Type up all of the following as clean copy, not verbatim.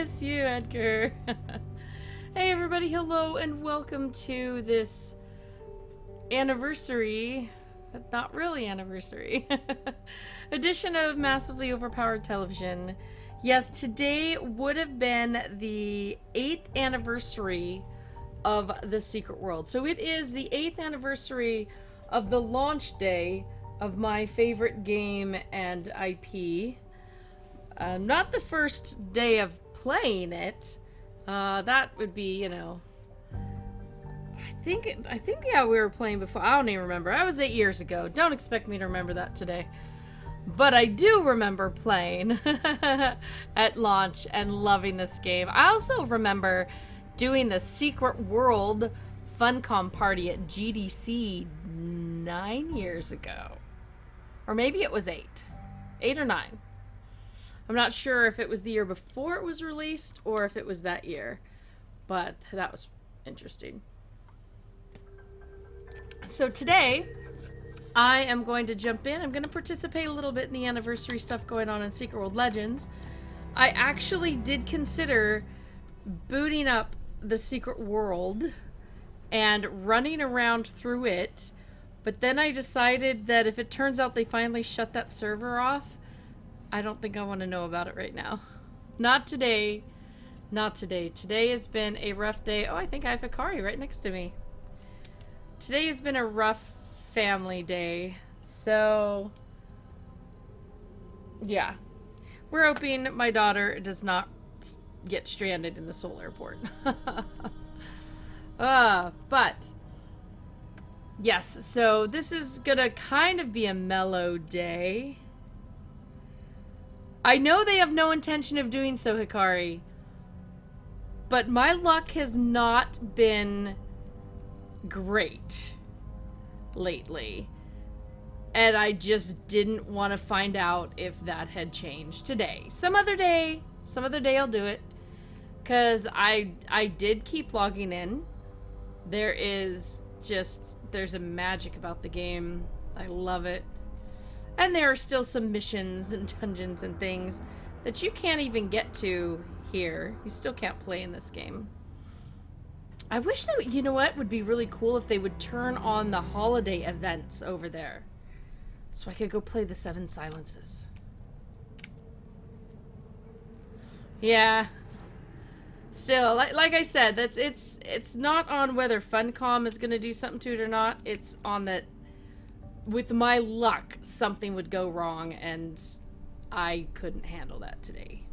miss you, Edgar. Hey everybody, hello and welcome to this anniversary, but not really anniversary, edition of Massively Overpowered Television. Yes, today would have been the 8th anniversary of The Secret World. So it is the 8th anniversary of the launch day of my favorite game and IP. Not the first day of playing it. That would be, you know, I think yeah, we were playing before. I don't even remember. I was 8 years ago. Don't expect me to remember that today. But I do remember playing at launch and loving this game. I also remember doing the Secret World Funcom party at GDC 9 years ago. Or maybe it was 8. 8 or 9. I'm not sure if it was the year before it was released or if it was that year. But that was interesting. So today, I am going to jump in. I'm going to participate a little bit in the anniversary stuff going on in Secret World Legends. I actually did consider booting up the Secret World and running around through it. But then I decided that if it turns out they finally shut that server off, I don't think I want to know about it right now. Not today. Not today. Today has been a rough day. Oh, I think I have Hikari right next to me. Today has been a rough family day. So, yeah. We're hoping my daughter does not get stranded in the Seoul airport. But, yes. So, this is gonna kind of be a mellow day. I know they have no intention of doing so, Hikari, but my luck has not been great lately, and I just didn't want to find out if that had changed today. Some other day I'll do it, because I did keep logging in. There's a magic about the game. I love it. And there are still some missions and dungeons and things that you can't even get to here. You still can't play in this game. I wish that, you know what would be really cool if they would turn on the holiday events over there. So I could go play the Seven Silences. Yeah. Still, like I said, it's not on whether Funcom is going to do something to it or not. It's on that, with my luck, something would go wrong, and I couldn't handle that today.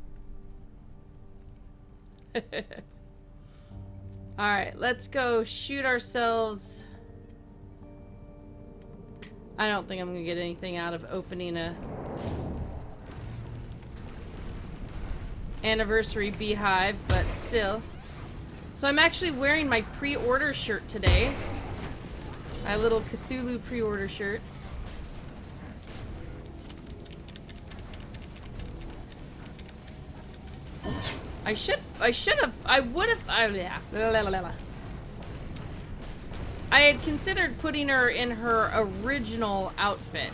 Alright, let's go shoot ourselves. I don't think I'm gonna get anything out of opening a anniversary beehive, but still. So I'm actually wearing my pre-order shirt today. My little Cthulhu pre-order shirt. I would have, I had considered putting her in her original outfit.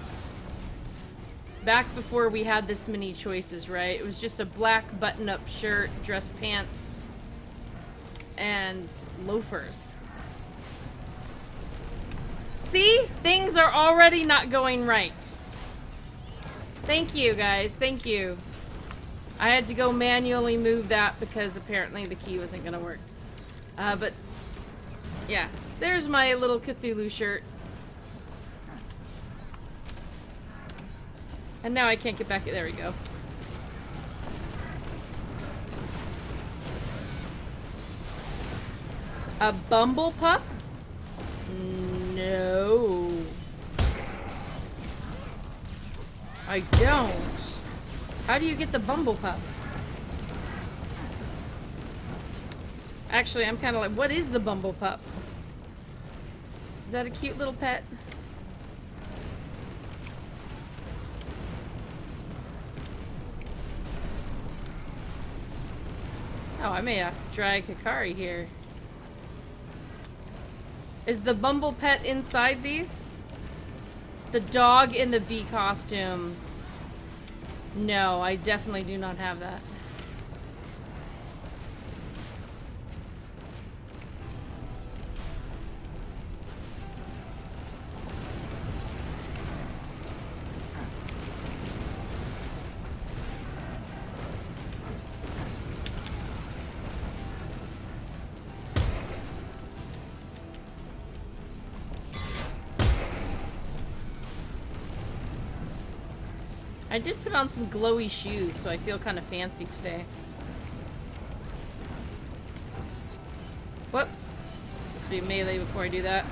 Back before we had this many choices, right? It was just a black button-up shirt, dress pants, and loafers. See? Things are already not going right. Thank you, guys. Thank you. I had to go manually move that because apparently the key wasn't going to work. But, yeah. There's my little Cthulhu shirt. And now I can't get back. There we go. A bumble pup? No. I don't. How do you get the bumble pup? Actually, I'm kind of like, what is the bumble pup? Is that a cute little pet? Oh, I may have to drag Hikari here. Is the bumble pet inside these? The dog in the bee costume. No, I definitely do not have that. I did put on some glowy shoes, so I feel kind of fancy today. Whoops. It's supposed to be melee before I do that.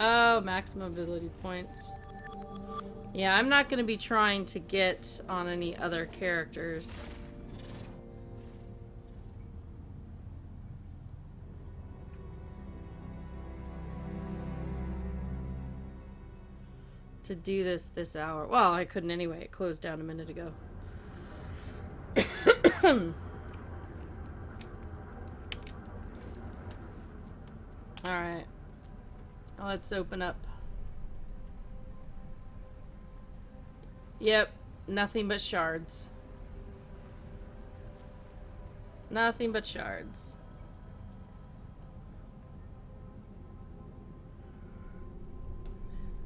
Oh, maximum ability points. Yeah, I'm not going to be trying to get on any other characters. To do this hour. Well, I couldn't anyway. It closed down a minute ago. Alright. Let's open up. Yep. Nothing but shards. Nothing but shards.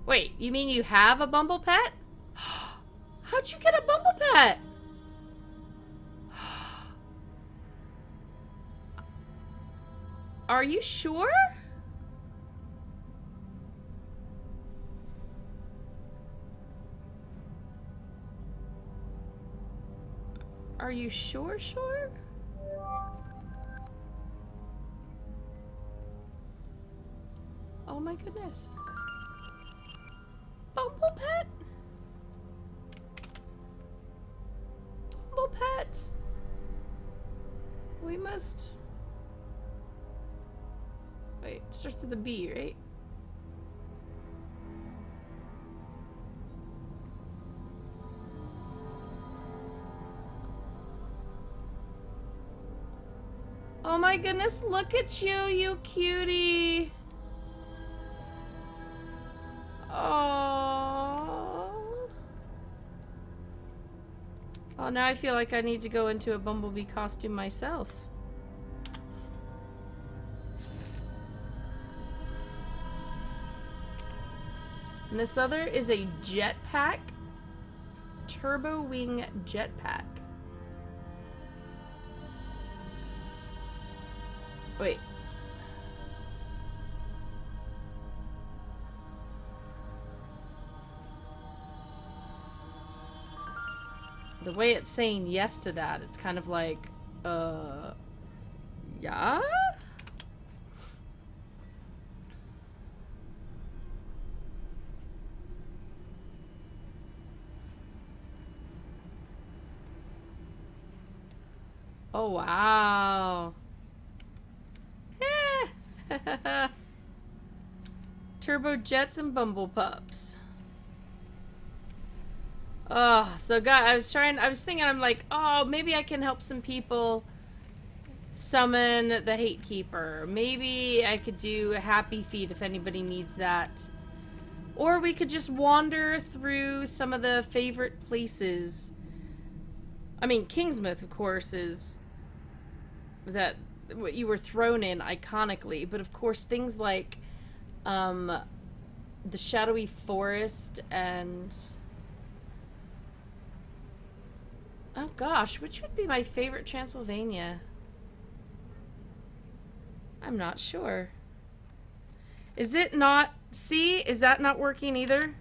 Wait, you mean you have a bumble pet? How'd you get a bumble pet? Are you sure? Are you sure? Oh my goodness. Bumble pet? Bumble pet? We must... Wait, it starts with a B, right? Oh my goodness, look at you, you cutie. Oh. Oh, now I feel like I need to go into a bumblebee costume myself. And this other is a jetpack. Turbo wing jetpack. Wait. The way it's saying yes to that, it's kind of like, yeah? Oh, wow. Turbo jets and bumble pups. Oh, so God, I was thinking, I'm like, oh, maybe I can help some people summon the Hate Keeper. Maybe I could do a happy feat if anybody needs that. Or we could just wander through some of the favorite places. I mean, Kingsmouth, of course, is that what you were thrown in iconically, but of course things like the Shadowy Forest and oh gosh, which would be my favorite Transylvania? I'm not sure. Is it not? See, is that not working either?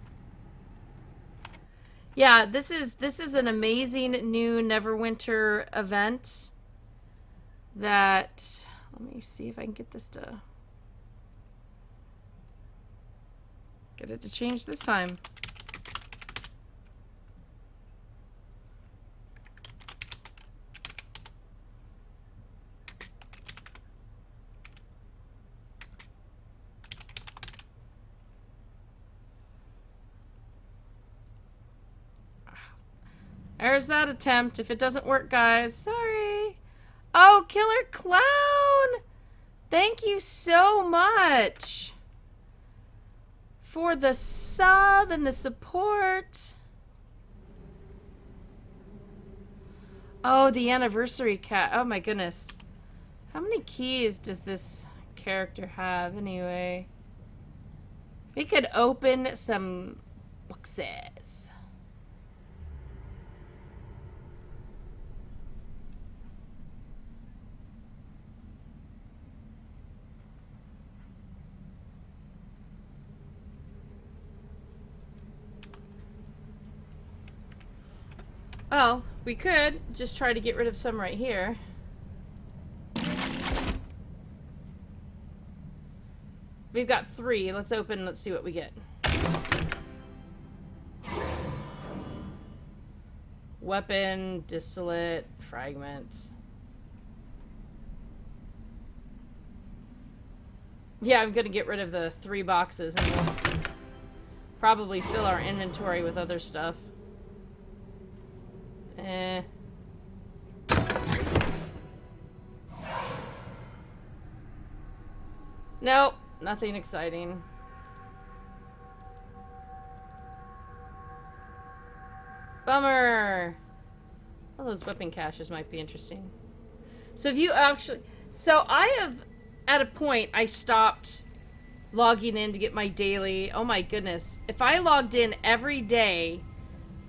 Yeah, this is an amazing new Neverwinter event that, let me see if I can get this to get it to change this time. There's that attempt. If it doesn't work, guys, sorry. Oh, Killer Clown! Thank you so much for the sub and the support. Oh, the anniversary cat. Oh my goodness. How many keys does this character have anyway? We could open some boxes. Oh, we could just try to get rid of some right here. We've got 3. Let's open and let's see what we get. Weapon, distillate, fragments. Yeah, I'm gonna get rid of the 3 boxes and we'll probably fill our inventory with other stuff. Nope, nothing exciting. Bummer. Well, those weapon caches might be interesting. So if you actually... So I have, at a point, I stopped logging in to get my daily... Oh my goodness. If I logged in every day,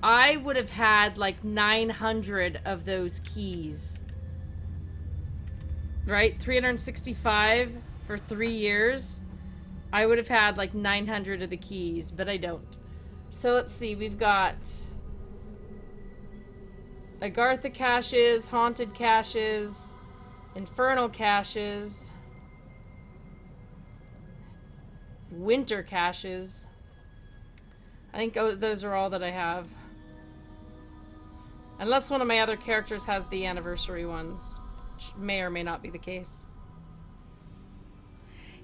I would have had like 900 of those keys. Right? 365 for 3 years. I would have had like 900 of the keys, but I don't. So let's see. We've got... Agartha caches, haunted caches, infernal caches, winter caches. I think those are all that I have. Unless one of my other characters has the anniversary ones, which may or may not be the case.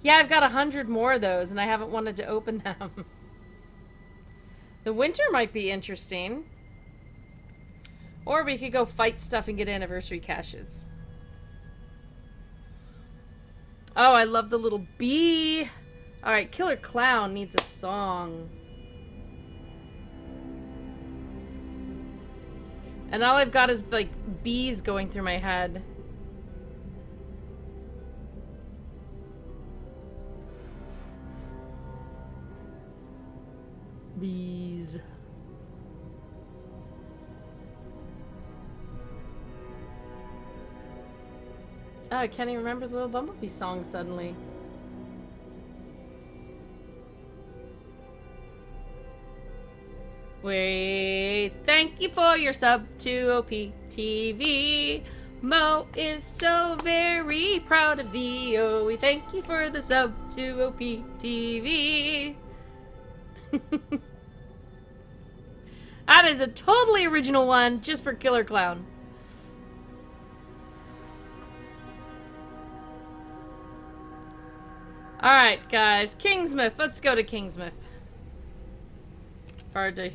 Yeah, I've got 100 more of those, and I haven't wanted to open them. The winter might be interesting. Or we could go fight stuff and get anniversary caches. Oh, I love the little bee. Alright, Killer Clown needs a song. And all I've got is, like, bees going through my head. Bees. Oh, I can't even remember the little Bumblebee song suddenly. Wait, thank you for your sub to OPTV. Mo is so very proud of thee. Oh, we thank you for the sub to OPTV. That is a totally original one just for Killer Clown. Alright, guys. Kingsmouth. Let's go to Kingsmouth. Fardy.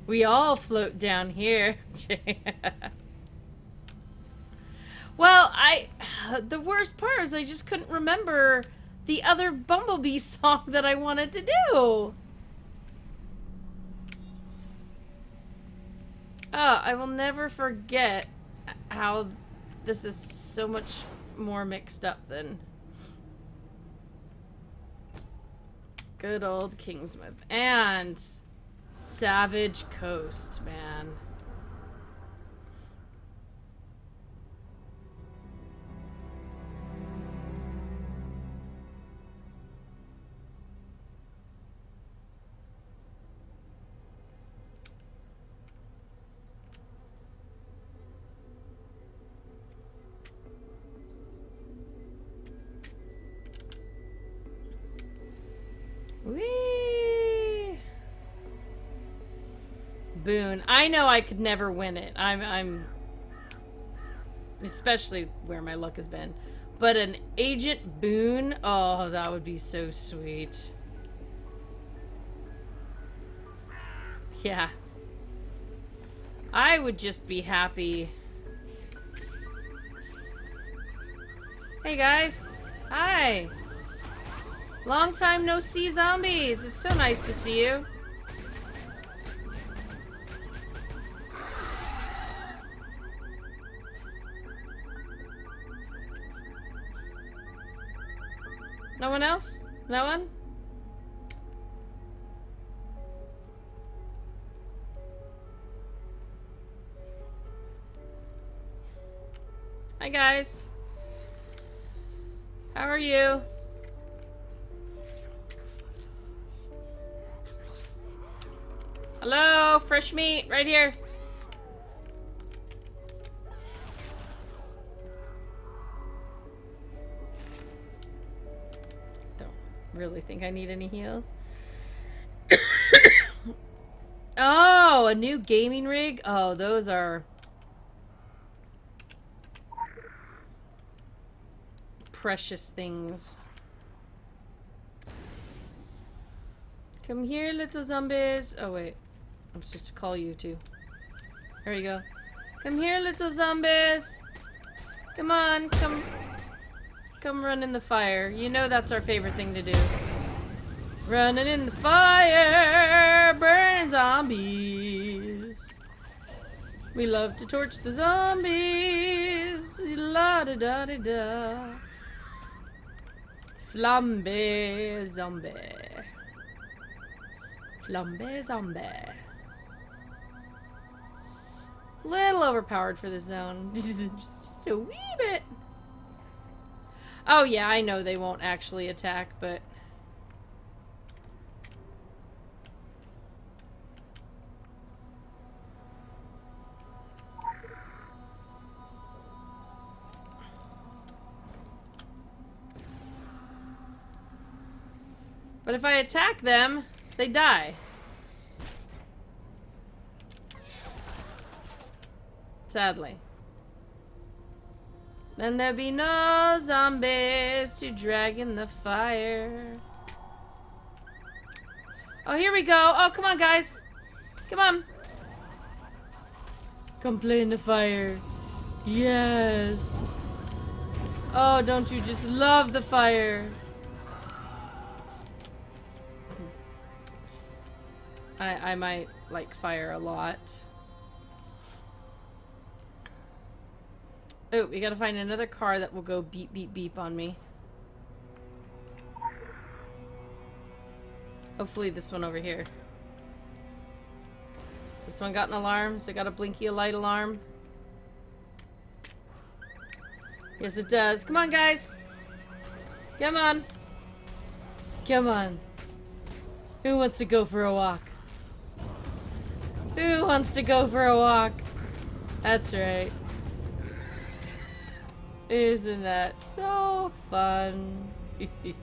We all float down here. Well, the worst part is I just couldn't remember the other Bumblebee song that I wanted to do. Oh, I will never forget how this is so much more mixed up than good old Kingsmouth. And Savage Coast, man. Whee! Boone. I know I could never win it. I'm especially where my luck has been. But an Agent Boone, oh, that would be so sweet. Yeah. I would just be happy. Hey guys. Hi. Long time no see, zombies. It's so nice to see you. Anyone else? No one? Hi guys. How are you? Hello, fresh meat right here. Don't really think I need any heals. Oh, a new gaming rig? Oh, those are precious things. Come here, little zombies. Oh, wait. I'm supposed to call you too. There you go. Come here, little zombies. Come on, come run in the fire. You know that's our favorite thing to do. Running in the fire, burning zombies. We love to torch the zombies. La da da da da. Flambe zombie. Flambe zombie. Little overpowered for the zone. just a wee bit. Oh yeah, I know they won't actually attack, but... But if I attack them, they die. Sadly. Then there'll be no zombies to drag in the fire. Oh, here we go. Oh, come on, guys. Come on. Come play in the fire. Yes. Oh, don't you just love the fire? I might like fire a lot. Oh, we gotta find another car that will go beep, beep, beep on me. Hopefully this one over here. Has this one got an alarm? Has it got a blinky light alarm? Yes, it does. Come on, guys. Come on. Come on. Who wants to go for a walk? Who wants to go for a walk? That's right. Isn't that so fun? See if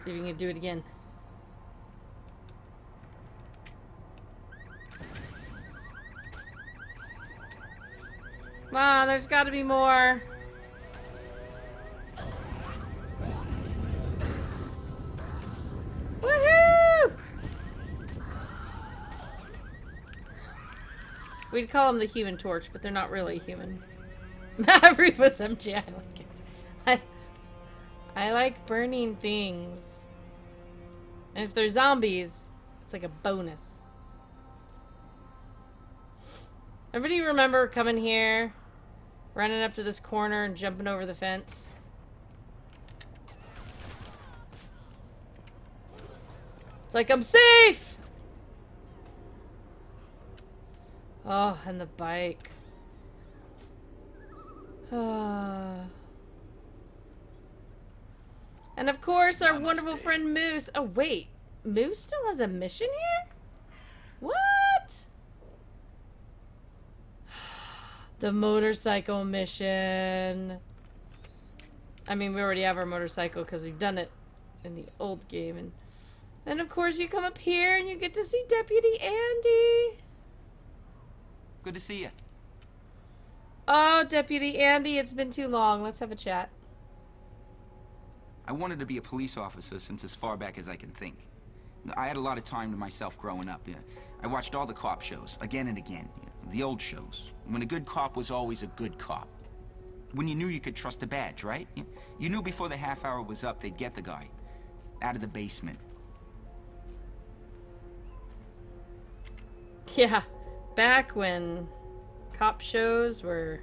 we can do it again. Come on, there's got to be more. Woohoo! We'd call them the Human Torch, but they're not really human. Rufus MG, I like it. I like burning things. And if they're zombies, it's like a bonus. Everybody remember coming here, running up to this corner and jumping over the fence? It's like, I'm safe! Oh, and the bike. And of course, our wonderful friend Moose. Oh, wait. Moose still has a mission here? What? The motorcycle mission. I mean, we already have our motorcycle because we've done it in the old game. And then, of course, you come up here and you get to see Deputy Andy. Good to see you. Oh, Deputy Andy, it's been too long. Let's have a chat. I wanted to be a police officer since as far back as I can think. I had a lot of time to myself growing up. I watched all the cop shows, again and again. The old shows. When a good cop was always a good cop. When you knew you could trust a badge, right? You knew before the half hour was up, they'd get the guy. Out of the basement. Yeah, back when cop shows were...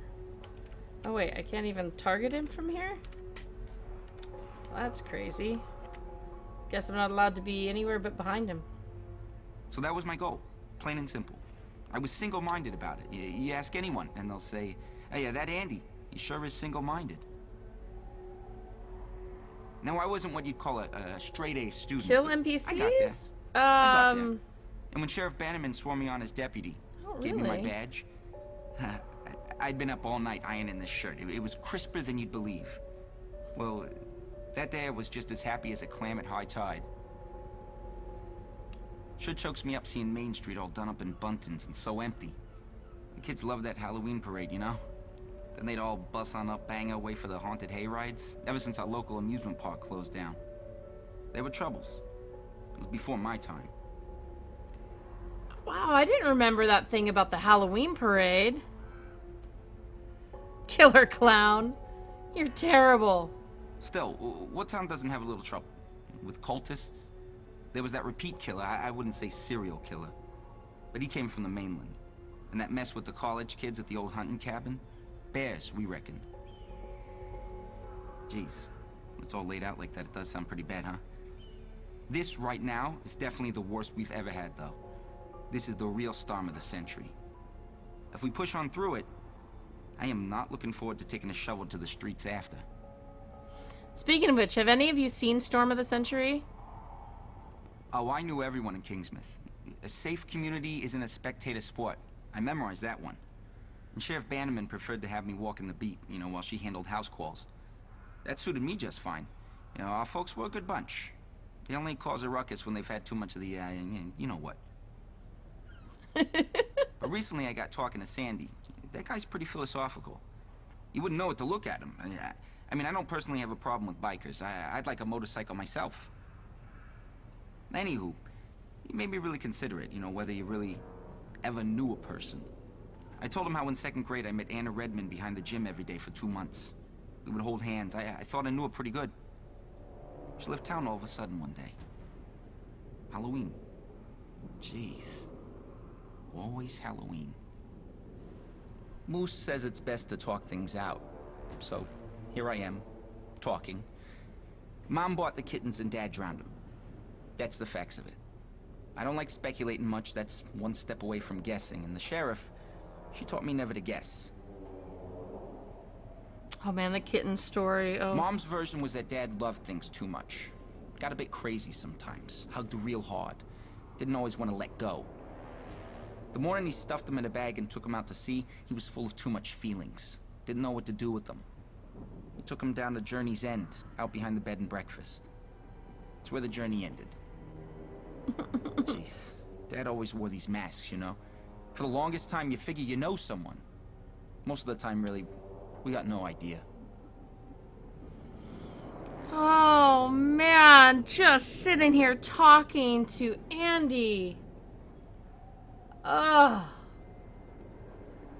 Oh wait, I can't even target him from here? Well, that's crazy. Guess I'm not allowed to be anywhere but behind him. So that was my goal, plain and simple. I was single-minded about it. You ask anyone, and they'll say, "Hey, yeah, that Andy, he sure is single-minded." Now, I wasn't what you'd call a straight-A student. Kill but I got there. NPCs? I got there. And when Sheriff Bannerman swore me on as deputy, Oh, gave me my really? badge, I'd been up all night ironing this shirt. It was crisper than you'd believe. Well, that day I was just as happy as a clam at high tide. Sure chokes me up seeing Main Street all done up in buntings and so empty. The kids love that Halloween parade, you know? Then they'd all bus on up, bang away for the haunted hay rides, ever since our local amusement park closed down. There were troubles. It was before my time. Wow, I didn't remember that thing about the Halloween parade. Killer clown. You're terrible. Still, what town doesn't have a little trouble? With cultists? There was that repeat killer, I wouldn't say serial killer. But he came from the mainland. And that mess with the college kids at the old hunting cabin? Bears, we reckoned. Jeez, it's all laid out like that. It does sound pretty bad, huh? This, right now, is definitely the worst we've ever had, though. This is the real storm of the century. If we push on through it, I am not looking forward to taking a shovel to the streets after. Speaking of which, have any of you seen Storm of the Century? Oh, I knew everyone in Kingsmouth. A safe community isn't a spectator sport. I memorized that one. And Sheriff Bannerman preferred to have me walking the beat, you know, while she handled house calls. That suited me just fine. You know, our folks were a good bunch. They only cause a ruckus when they've had too much of the, you know what. But recently I got talking to Sandy. That guy's pretty philosophical. You wouldn't know it to look at him. I mean, I don't personally have a problem with bikers. I'd like a motorcycle myself. Anywho, you made me really consider it, you know, whether you really ever knew a person. I told him how in second grade I met Anna Redmond behind the gym every day for 2 months. We would hold hands. I thought I knew her pretty good. She left town all of a sudden one day. Halloween. Jeez. Always Halloween. Moose says it's best to talk things out. So, here I am, talking. Mom bought the kittens and Dad drowned them. That's the facts of it. I don't like speculating much. That's one step away from guessing. And the sheriff, she taught me never to guess. Oh man, the kitten story. Oh. Mom's version was that Dad loved things too much. Got a bit crazy sometimes. Hugged real hard. Didn't always want to let go. The morning he stuffed them in a bag and took them out to sea, he was full of too much feelings. Didn't know what to do with them. He took them down to Journey's End, out behind the bed and breakfast. It's where the journey ended. Jeez, Dad always wore these masks, you know? For the longest time, you figure you know someone. Most of the time, really, we got no idea. Oh man, just sitting here talking to Andy. Ugh.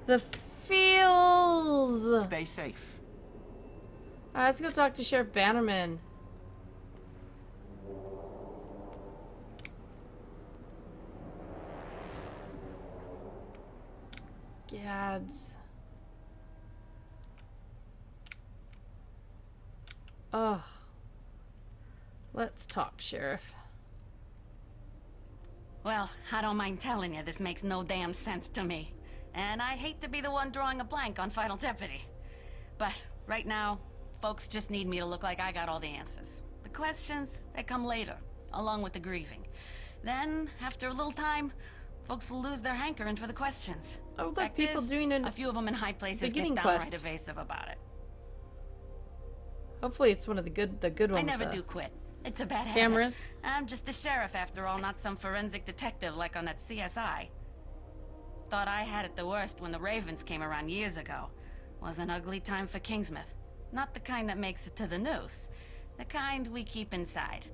The feels. Stay safe. Let's go talk to Sheriff Bannerman. Gads. Ugh. Let's talk, Sheriff. Well, I don't mind telling you, this makes no damn sense to me. And I hate to be the one drawing a blank on Final Jeopardy. But right now, folks just need me to look like I got all the answers. The questions, they come later, along with the grieving. Then, after a little time, folks will lose their hankering for the questions. Oh, look, Fact people is, doing a few of them in high places beginning get downright quest. evasive about it. Hopefully it's one of the good one. I never with the do quit. It's a bad cameras. habit. I'm just a sheriff after all, not some forensic detective like on that CSI. Thought I had it the worst when the Ravens came around years ago. Was an ugly time for Kingsmouth. Not the kind that makes it to the news. The kind we keep inside.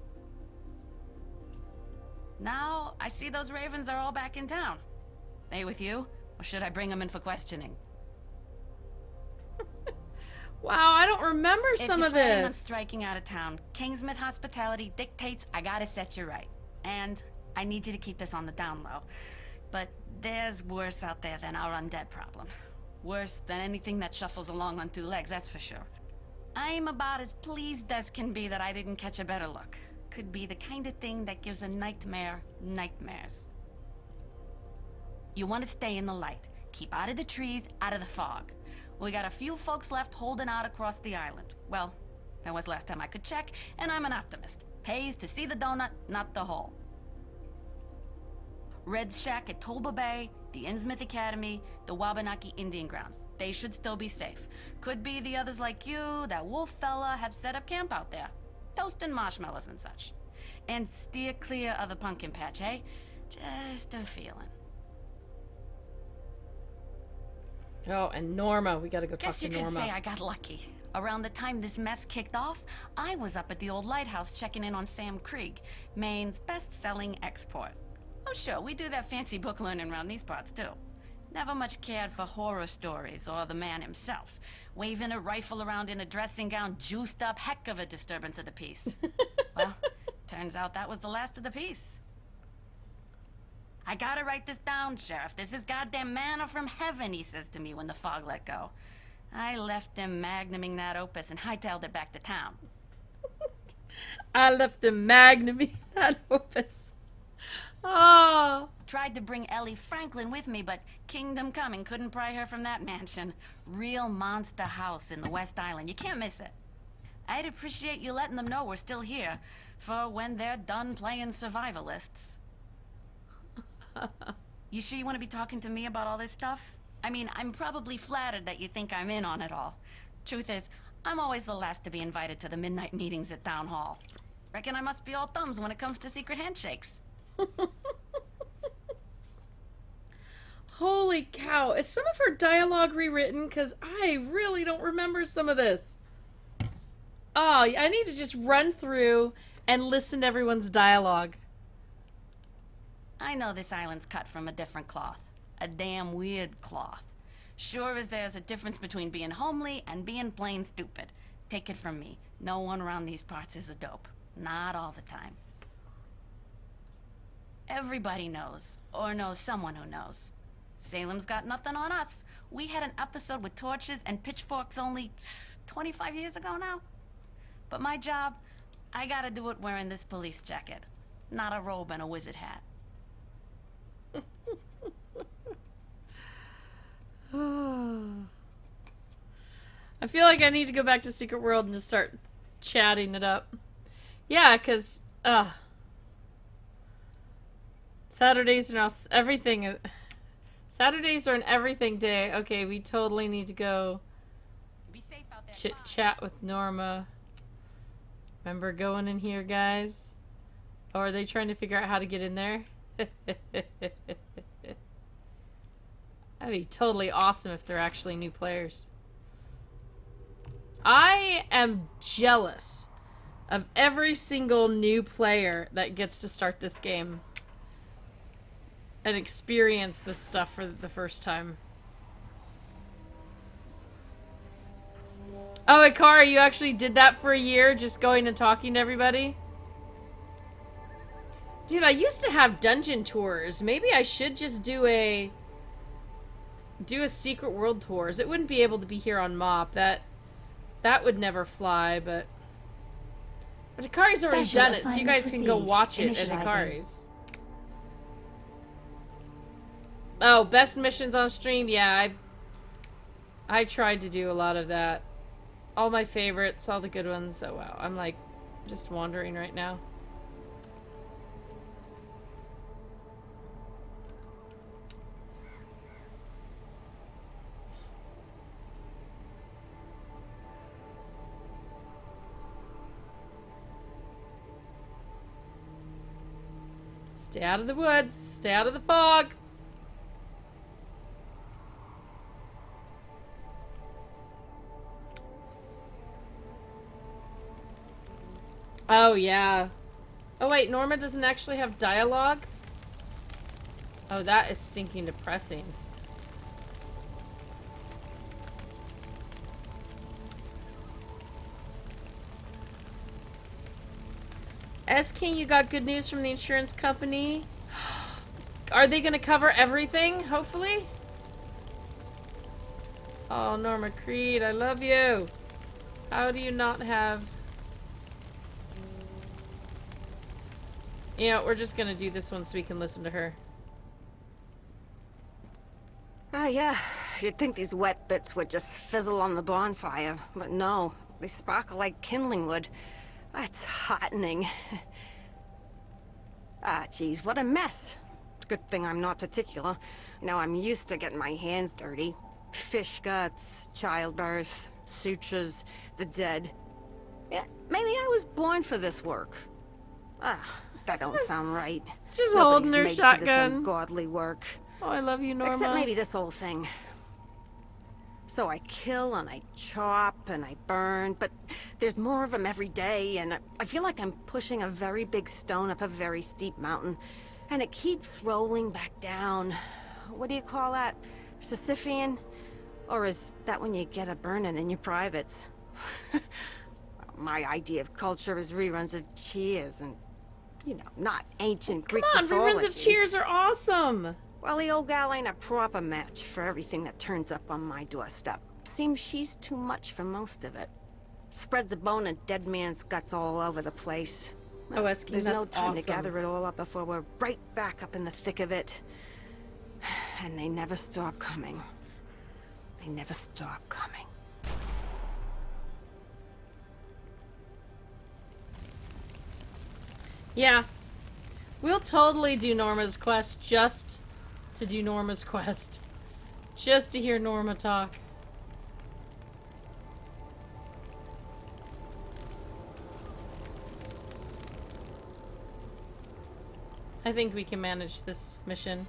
Now, I see those Ravens are all back in town. They with you? Or should I bring them in for questioning? Wow, I don't remember some of If you're planning on this. striking out of town, Kingsmouth hospitality dictates I gotta set you right. And I need you to keep this on the down low. But there's worse out there than our undead problem. Worse than anything that shuffles along on two legs, that's for sure. I'm about as pleased as can be that I didn't catch a better look. Could be the kind of thing that gives a nightmare nightmares. You want to stay in the light. Keep out of the trees, out of the fog. We got a few folks left holding out across the island. Well, that was last time I could check, and I'm an optimist. Pays to see the donut, not the hole. Red's Shack at Tolba Bay, the Innsmouth Academy, the Wabanaki Indian Grounds. They should still be safe. Could be the others like you, that wolf fella, have set up camp out there. Toasting marshmallows and such. And steer clear of the pumpkin patch, eh? Just a feeling. Oh, and Norma. We gotta go talk Guess to you could Norma. say I got lucky. Around the time this mess kicked off, I was up at the old lighthouse checking in on Sam Krieg, Maine's best-selling export. Oh sure, we do that fancy book learning around these parts too. Never much cared for horror stories or the man himself. Waving a rifle around in a dressing gown, juiced up, heck of a disturbance of the peace. Well, turns out that was the last of the piece. I gotta write this down, Sheriff. This is goddamn manna from heaven, he says to me when the fog let go. I left him magnuming that opus and hightailed it back to town. I left him magnuming that opus. Oh. Tried to bring Ellie Franklin with me, but kingdom coming couldn't pry her from that mansion. Real monster house in the West Island. You can't miss it. I'd appreciate you letting them know we're still here for when they're done playing survivalists. You sure you want to be talking to me about all this stuff? I mean, I'm probably flattered that you think I'm in on it all. Truth is, I'm always the last to be invited to the midnight meetings at Town Hall. Reckon I must be all thumbs when it comes to secret handshakes. Holy cow. Is some of her dialogue rewritten? Because I really don't remember some of this. Oh, I need to just run through and listen to everyone's dialogue. I know this island's cut from a different cloth. A damn weird cloth. Sure as there's a difference between being homely and being plain stupid. Take it from me, no one around these parts is a dope. Not all the time. Everybody knows, or knows someone who knows. Salem's got nothing on us. We had an episode with torches and pitchforks only 25 years ago now. But my job, I gotta do it wearing this police jacket. Not a robe and a wizard hat. I feel like I need to go back to Secret World and just start chatting it up. Yeah, because Saturdays are now everything. Saturdays are an everything day. Okay, we totally need to go Be safe out there. chit chat with Norma. Remember going in here, guys? Or are they trying to figure out how to get in there? That'd be totally awesome if they're actually new players. I am jealous of every single new player that gets to start this game and experience this stuff for the first time. Oh, Ikara, you actually did that for a year, just going and talking to everybody? Dude, I used to have dungeon tours. Maybe I should just do a Secret World tours. It wouldn't be able to be here on MOP. That would never fly, but Hikari's already Special done it, so you guys can go assignment watch it at received. Hikari's. Oh, best missions on stream? Yeah, I tried to do a lot of that. All my favorites, all the good ones. Oh wow, I'm like just wandering right now. Stay out of the woods. Stay out of the fog. Oh, yeah. Oh, wait. Norma doesn't actually have dialogue? Oh, that is stinking depressing. S-King, you got good news from the insurance company. Are they going to cover everything, hopefully? Oh, Norma Creed, I love you. How do you not have... You know, we're just gonna do this one so we can listen to her. Ah, yeah. You'd think these wet bits would just fizzle on the bonfire, but no. They sparkle like kindling wood. That's heartening. Ah, geez, what a mess. Good thing I'm not particular. You know, I'm used to getting my hands dirty. Fish guts, childbirth, sutures, the dead. Yeah, maybe I was born for this work. Ah, that don't sound right. Just Nobody's holding her made for this shotgun. ungodly work. Oh, I love you, Norma. Except maybe this whole thing. So I kill and I chop and I burn, but there's more of them every day, and I feel like I'm pushing a very big stone up a very steep mountain, and it keeps rolling back down. What do you call that? Sisyphean? Or is that when you get a burning in your privates? My idea of culture is reruns of Cheers and, you know, not ancient Greek Come on, mythology. reruns of Cheers are awesome. Well, the old gal ain't a proper match for everything that turns up on my doorstep. Seems she's too much for most of it. Spreads a bone of dead man's guts all over the place. Oh, Esky, There's that's no time awesome. to gather it all up before we're right back up in the thick of it. And they never stop coming. They never stop coming. Yeah. We'll totally do Norma's quest just to do Norma's quest. Just to hear Norma talk. I think we can manage this mission.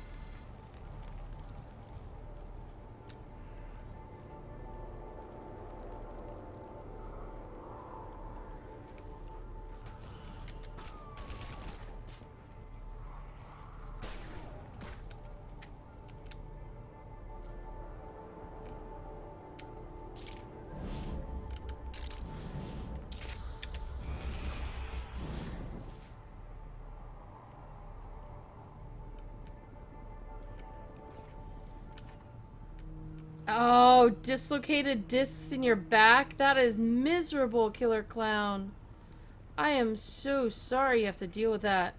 Oh, dislocated discs in your back? That is miserable, Killer Clown. I am so sorry you have to deal with that.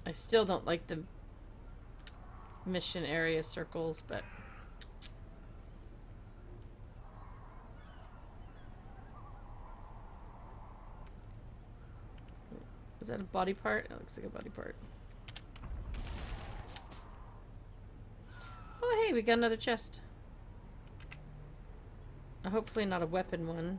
I still don't like the mission area circles, but... Is that a body part? It looks like a body part. Oh, hey, we got another chest. Hopefully not a weapon one.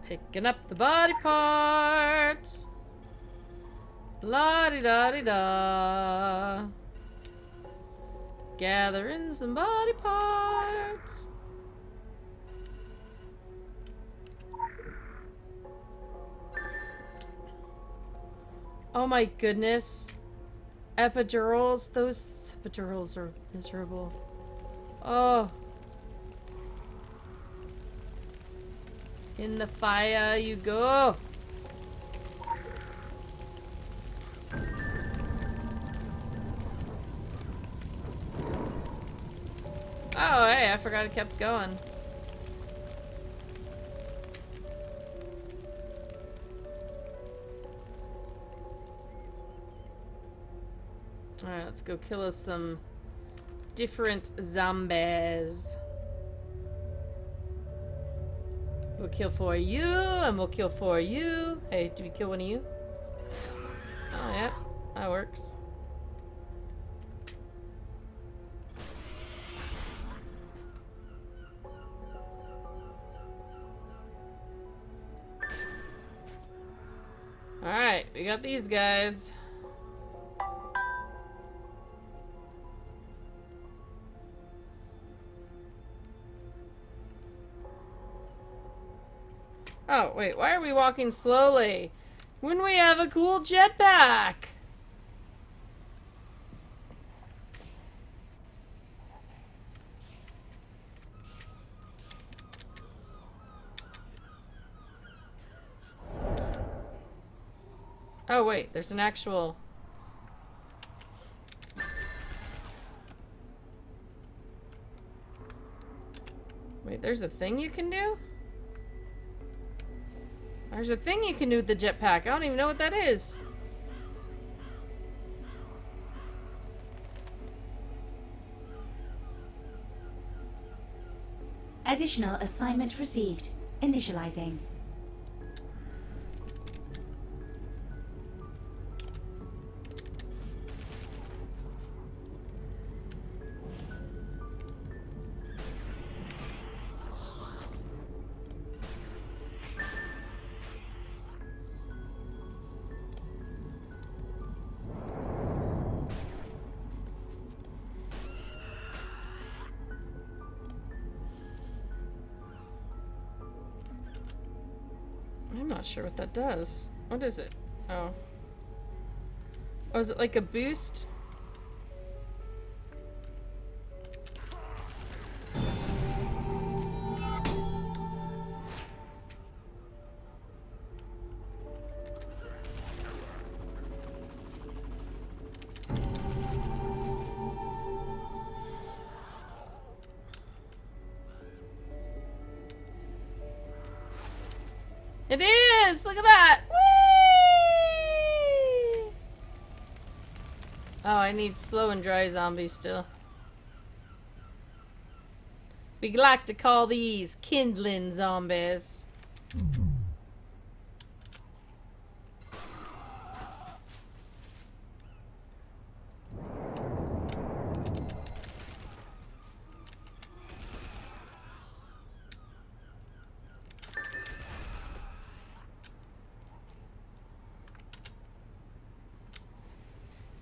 Picking up the body parts. La-di-da-di-da. Gathering some body parts. Oh my goodness. Epidurals. Those epidurals are miserable. Oh. In the fire you go. Oh, hey, I forgot it kept going. Alright, let's go kill us some different zombies. We'll kill for you, and we'll kill for you. Hey, did we kill one of you? Oh, yeah, that works. Alright, we got these guys. Oh, wait, why are we walking slowly? When we have a cool jetpack! Oh, wait. There's an actual... Wait, there's a thing you can do? There's a thing you can do with the jetpack. I don't even know what that is. Additional assignment received. Initializing. I'm not sure what that does. What is it? Oh. Oh, is it like a boost? It is! Look at that! Whee! Oh, I need slow and dry zombies still. We like to call these kindling zombies.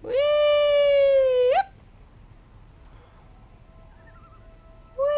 Whee! Whee!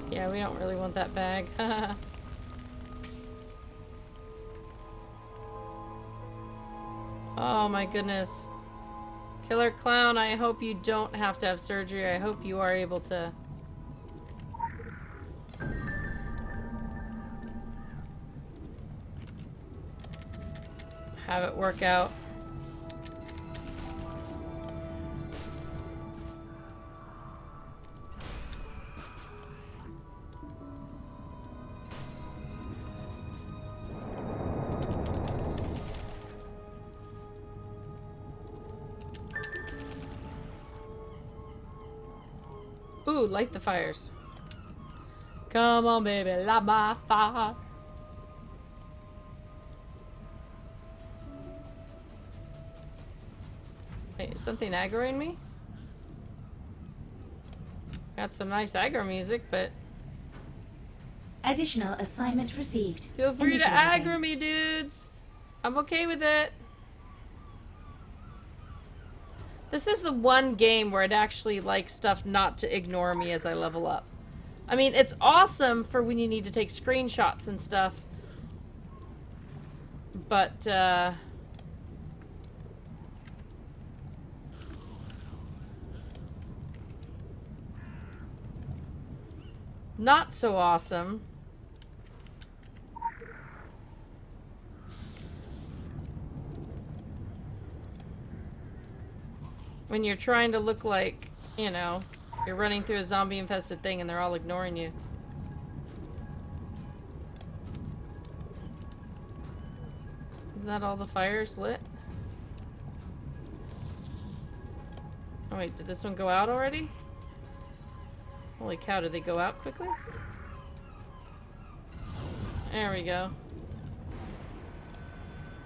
Yeah, we don't really want that bag. Oh my goodness. Killer Clown, I hope you don't have to have surgery. I hope you are able to... have it work out. Ooh, light the fires. Come on, baby, light my fire. Wait, is something aggroing me? Got some nice aggro music, but... Additional assignment received. feel free to Initializing. aggro me, dudes. I'm okay with it. This is the one game where I'd actually like stuff not to ignore me as I level up. I mean, it's awesome for when you need to take screenshots and stuff. But, not so awesome when you're trying to look like, you know, you're running through a zombie infested thing and they're all ignoring you. Isn't that all the fires lit? Oh wait, did this one go out already? Holy cow, did they go out quickly? There we go.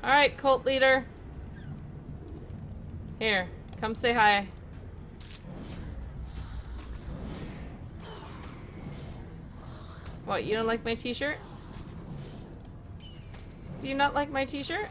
Alright, cult leader. Here, come say hi. What, you don't like my t-shirt? Do you not like my t-shirt?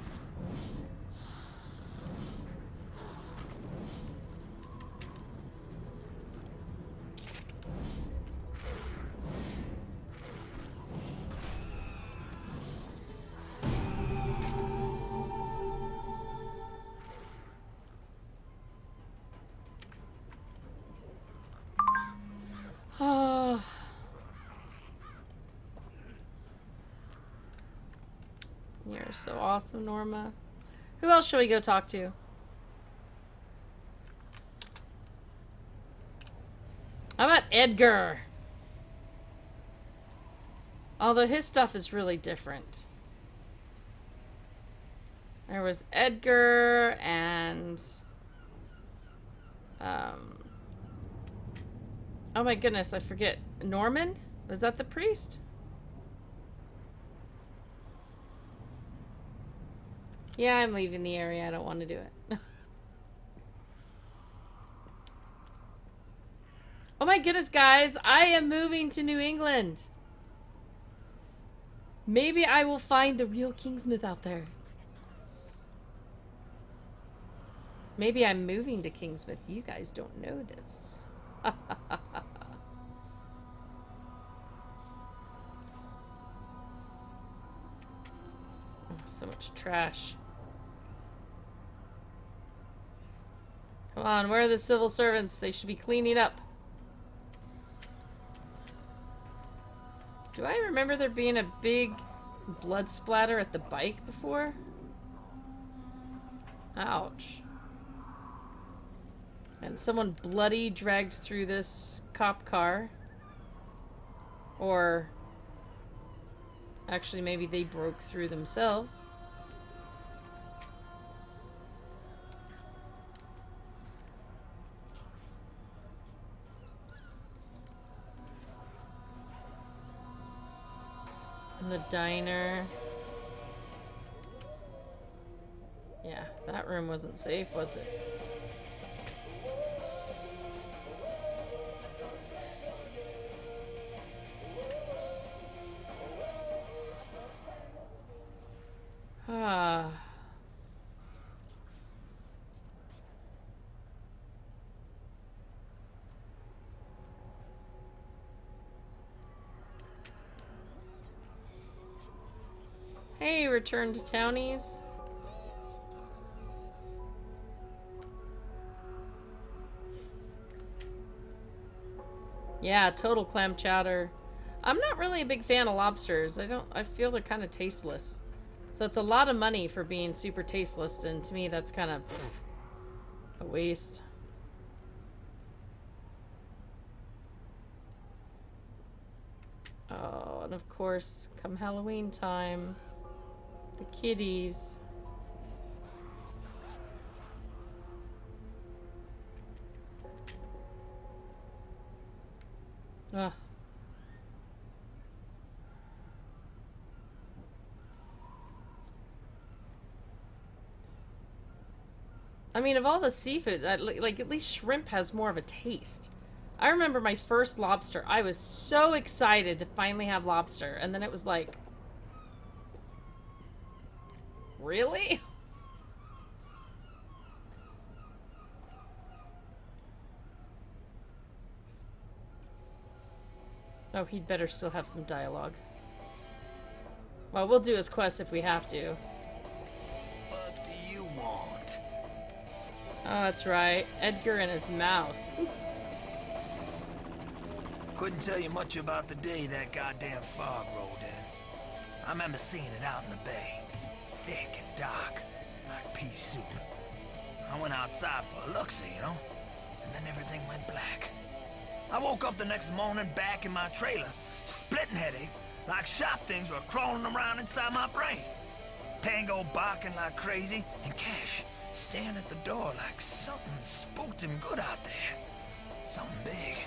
Oh. You're so awesome, Norma. Who else shall we go talk to? How about Edgar? Although his stuff is really different. There was Edgar and... oh my goodness, I forget. Norman? Was that the priest? Yeah, I'm leaving the area. I don't want to do it. Oh my goodness, guys. I am moving to New England. Maybe I will find the real Kingsmith out there. Maybe I'm moving to Kingsmith. You guys don't know this. Oh, so much trash. Come on, where are the civil servants? They should be cleaning up. Do I remember there being a big blood splatter at the bike before? Ouch. And someone bloody dragged through this cop car. Or... actually, maybe they broke through themselves. And the diner. Yeah, that room wasn't safe, was it? Ah. Hey, return to townies. Yeah, total clam chowder. I'm not really a big fan of lobsters. I feel they're kind of tasteless. So it's a lot of money for being super tasteless, and to me that's kind of a waste. Oh, and of course, come Halloween time, the kitties. Ugh. I mean, of all the seafood, like, at least shrimp has more of a taste. I remember my first lobster. I was so excited to finally have lobster. And then it was like... really? Oh, he'd better still have some dialogue. Well, we'll do his quest if we have to. What do you want? Oh, that's right. Edgar in his mouth. Couldn't tell you much about the day that goddamn fog rolled in. I remember seeing it out in the bay. Thick and dark, like pea soup. I went outside for a look-see, you know? And then everything went black. I woke up the next morning back in my trailer, splitting headache, like sharp things were crawling around inside my brain. Tango barking like crazy, and Cash staring at the door like something spooked him good out there. Something big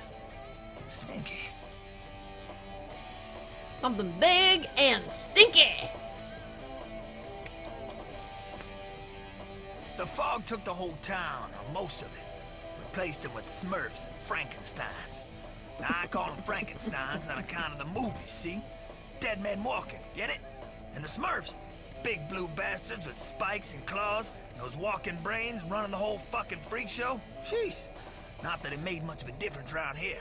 and stinky. Something big and stinky. The fog took the whole town, or most of it. Replaced it with Smurfs and Frankensteins. Now I call them Frankensteins on account of the movies, see? Dead men walking, get it? And the Smurfs, big blue bastards with spikes and claws, and those walking brains running the whole fucking freak show? Jeez. Not that it made much of a difference around here.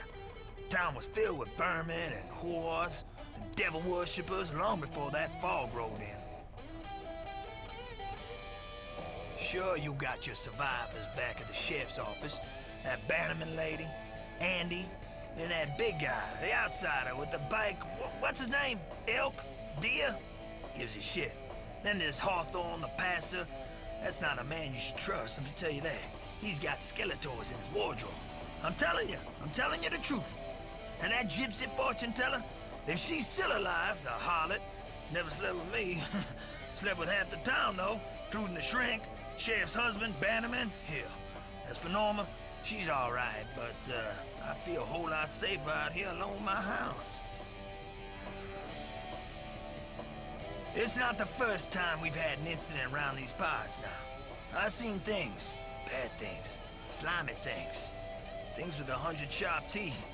Town was filled with vermin and whores and devil worshippers long before that fog rolled in. Sure, you got your survivors back at the sheriff's office. That Bannerman lady, Andy, and that big guy, the outsider with the bike. What's his name? Elk? Deer? Gives a shit. Then there's Hawthorne, the pastor. That's not a man you should trust, let me tell you that. He's got Skeletors in his wardrobe. I'm telling you the truth. And that gypsy fortune teller, if she's still alive, the harlot, never slept with me. Slept with half the town, though, including the shrink, sheriff's husband, Bannerman. Hell, as for Norma, she's all right, but I feel a whole lot safer out here alone with my hounds. It's not the first time we've had an incident around these parts now. I've seen things, bad things, slimy things, things with 100 sharp teeth,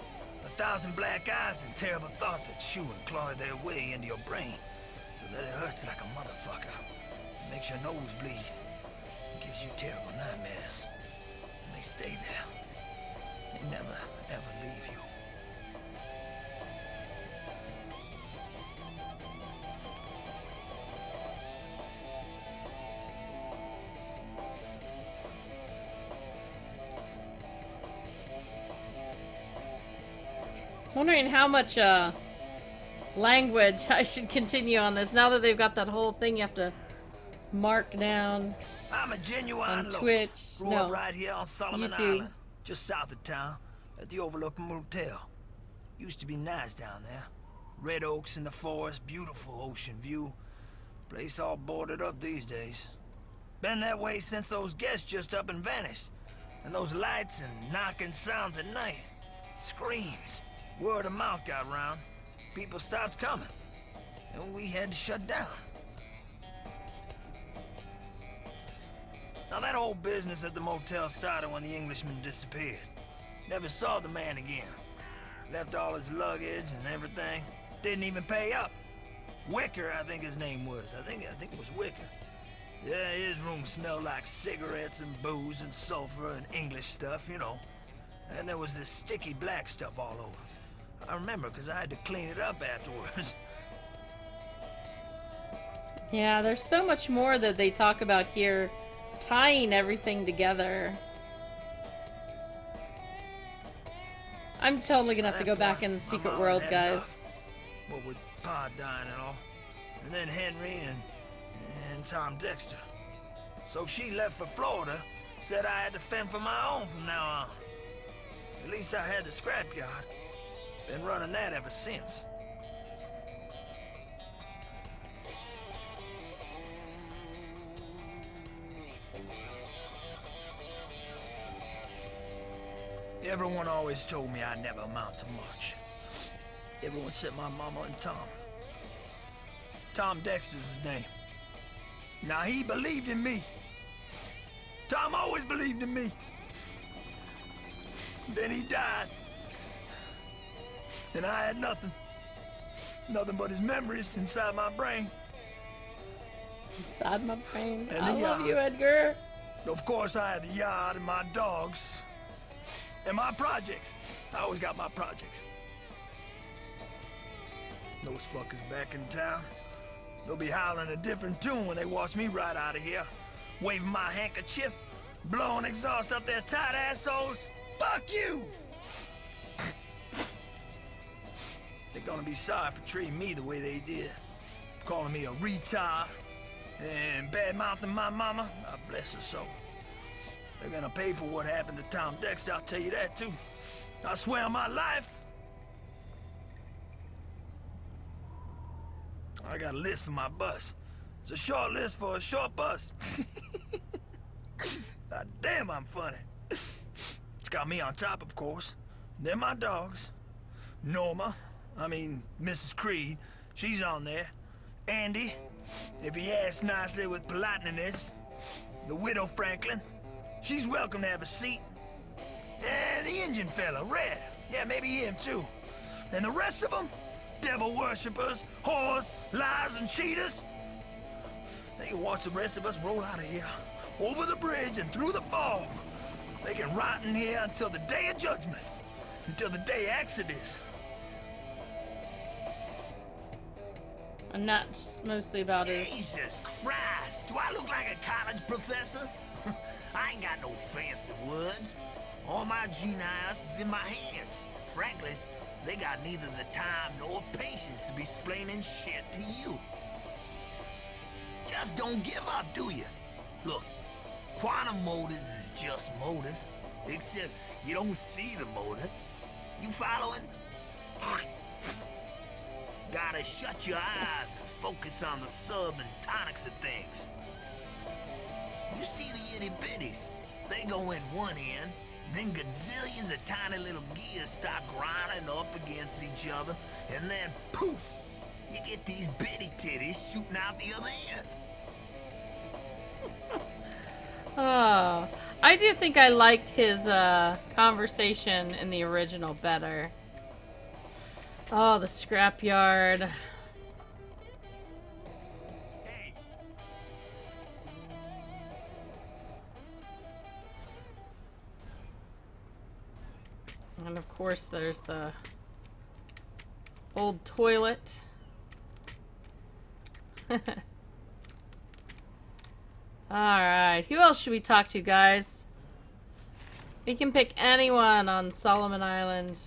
1,000 black eyes, and terrible thoughts that chew and claw their way into your brain, so that it hurts like a motherfucker. It makes your nose bleed, and gives you terrible nightmares. And they stay there. They never, ever leave you. Wondering how much language I should continue on this now that they've got that whole thing you have to mark down I'm a genuine on local. Twitch. Grew No, up right here on Solomon YouTube. Island, just south of town, at the Overlook Motel. Used to be nice down there. Red oaks in the forest, beautiful ocean view. Place all boarded up these days. Been that way since those guests just up and vanished. And those lights and knocking sounds at night. Screams. Word of mouth got round. People stopped coming. And we had to shut down. Now that whole business at the motel started when the Englishman disappeared. Never saw the man again. Left all his luggage and everything. Didn't even pay up. Wicker, I think his name was. I think it was Wicker. Yeah, his room smelled like cigarettes and booze and sulfur and English stuff, you know. And there was this sticky black stuff all over. I remember because I had to clean it up afterwards. Yeah, there's so much more that they talk about here, tying everything together. I'm totally gonna have to go back in the secret world, guys. What with Pa dying and all. And then Henry and Tom Dexter. So she left for Florida, said I had to fend for my own from now on. At least I had the scrapyard. Been running that ever since. Everyone always told me I'd never amount to much. Everyone said my mama and Tom. Tom Dexter's his name. Now he believed in me. Tom always believed in me. Then he died. And I had nothing. Nothing but his memories inside my brain. Inside my brain. And I the love yard. you, Edgar. Of course, I had the yard and my dogs. And my projects. I always got my projects. Those fuckers back in town. They'll be howling a different tune when they watch me ride out of here. Waving my handkerchief. Blowing exhaust up their tight assholes. Fuck you! They're gonna be sorry for treating me the way they did. Calling me a retard. And bad-mouthing my mama. God bless her soul. They're gonna pay for what happened to Tom Dexter, I'll tell you that too. I swear on my life. I got a list for my bus. It's a short list for a short bus. God damn, I'm funny. It's got me on top, of course. Then my dogs. Norma, Mrs. Creed, she's on there. Andy, if he asks nicely with politeness. The widow Franklin, she's welcome to have a seat. And the Indian fella, Red. Yeah, maybe him too. And the rest of them, devil worshippers, whores, liars, and cheaters. They can watch the rest of us roll out of here, over the bridge and through the fog. They can rot in here until the day of judgment, until the day Exodus. And that's mostly about his... Jesus Christ! Do I look like a college professor? I ain't got no fancy words. All my genius is in my hands. Frankly, they got neither the time nor patience to be explaining shit to you. Just don't give up, do you? Look, quantum motors is just motors, except you don't see the motor. You following? Gotta shut your eyes and focus on the sub and tonics of things. You see the itty bitties? They go in one end, then gazillions of tiny little gears start grinding up against each other, and then poof! You get these bitty titties shooting out the other end. Oh, I do think I liked his conversation in the original better. Oh, the scrapyard. Hey. And of course there's the old toilet. Alright, who else should we talk to, guys? We can pick anyone on Solomon Island.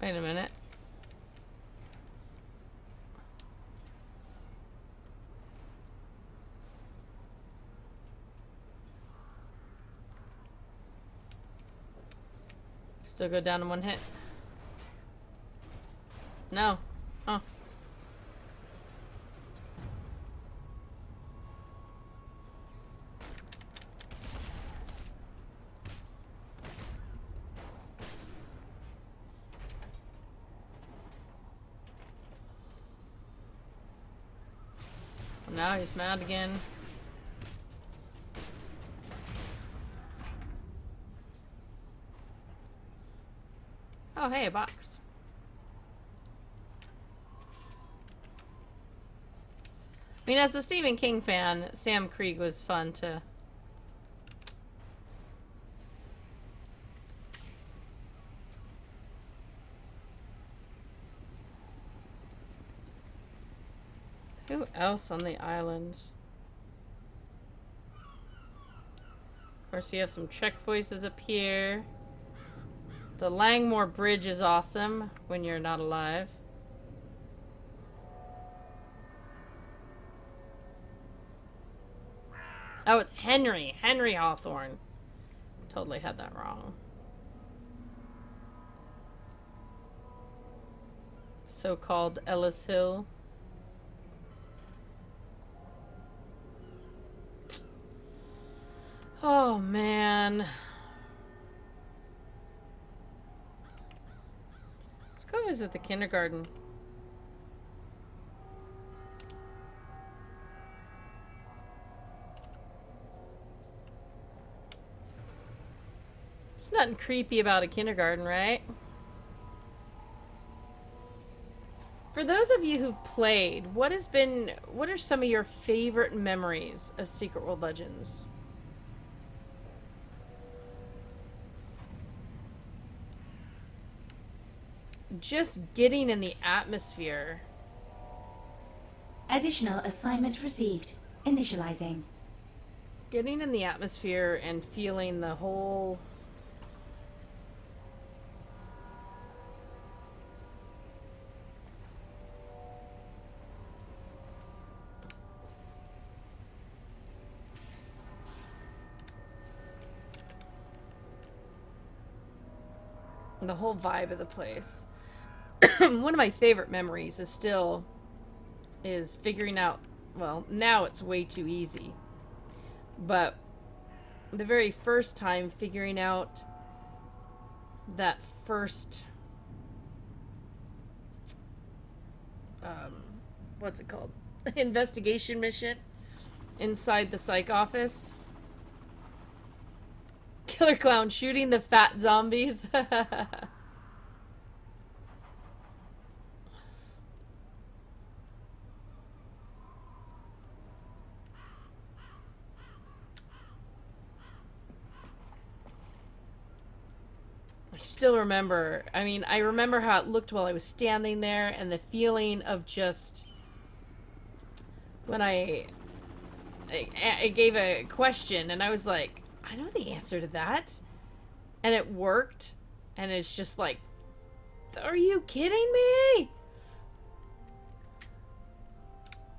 Wait a minute. Still go down in one hit. No. Oh. Now he's mad again. Oh, hey, a box. I mean, as a Stephen King fan, Sam Krieg was fun to... Who else on the island? Of course, you have some Trek voices up here. The Langmore Bridge is awesome when you're not alive. Oh, it's Henry. Henry Hawthorne. Totally had that wrong. So-called Ellis Hill. Oh, man. Let's go visit the kindergarten. It's nothing creepy about a kindergarten, right? For those of you who've played, what are some of your favorite memories of Secret World Legends? Just getting in the atmosphere. Additional assignment received. Initializing. Getting in the atmosphere and feeling the whole... the whole vibe of the place. One of my favorite memories is figuring out, well, now it's way too easy, but the very first time figuring out that first what's it called? Investigation mission inside the psych office. Killer Clown shooting the fat zombies. still remember. I mean, I remember how it looked while I was standing there, and the feeling of just when I gave a question and I was like, I know the answer to that, and it worked, and it's just like, are you kidding me?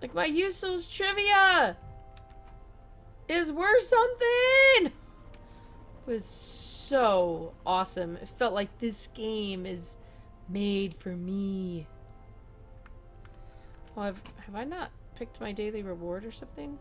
Like, my useless trivia is worth something. It was so awesome. It felt like this game is made for me. Oh, have I not picked my daily reward or something?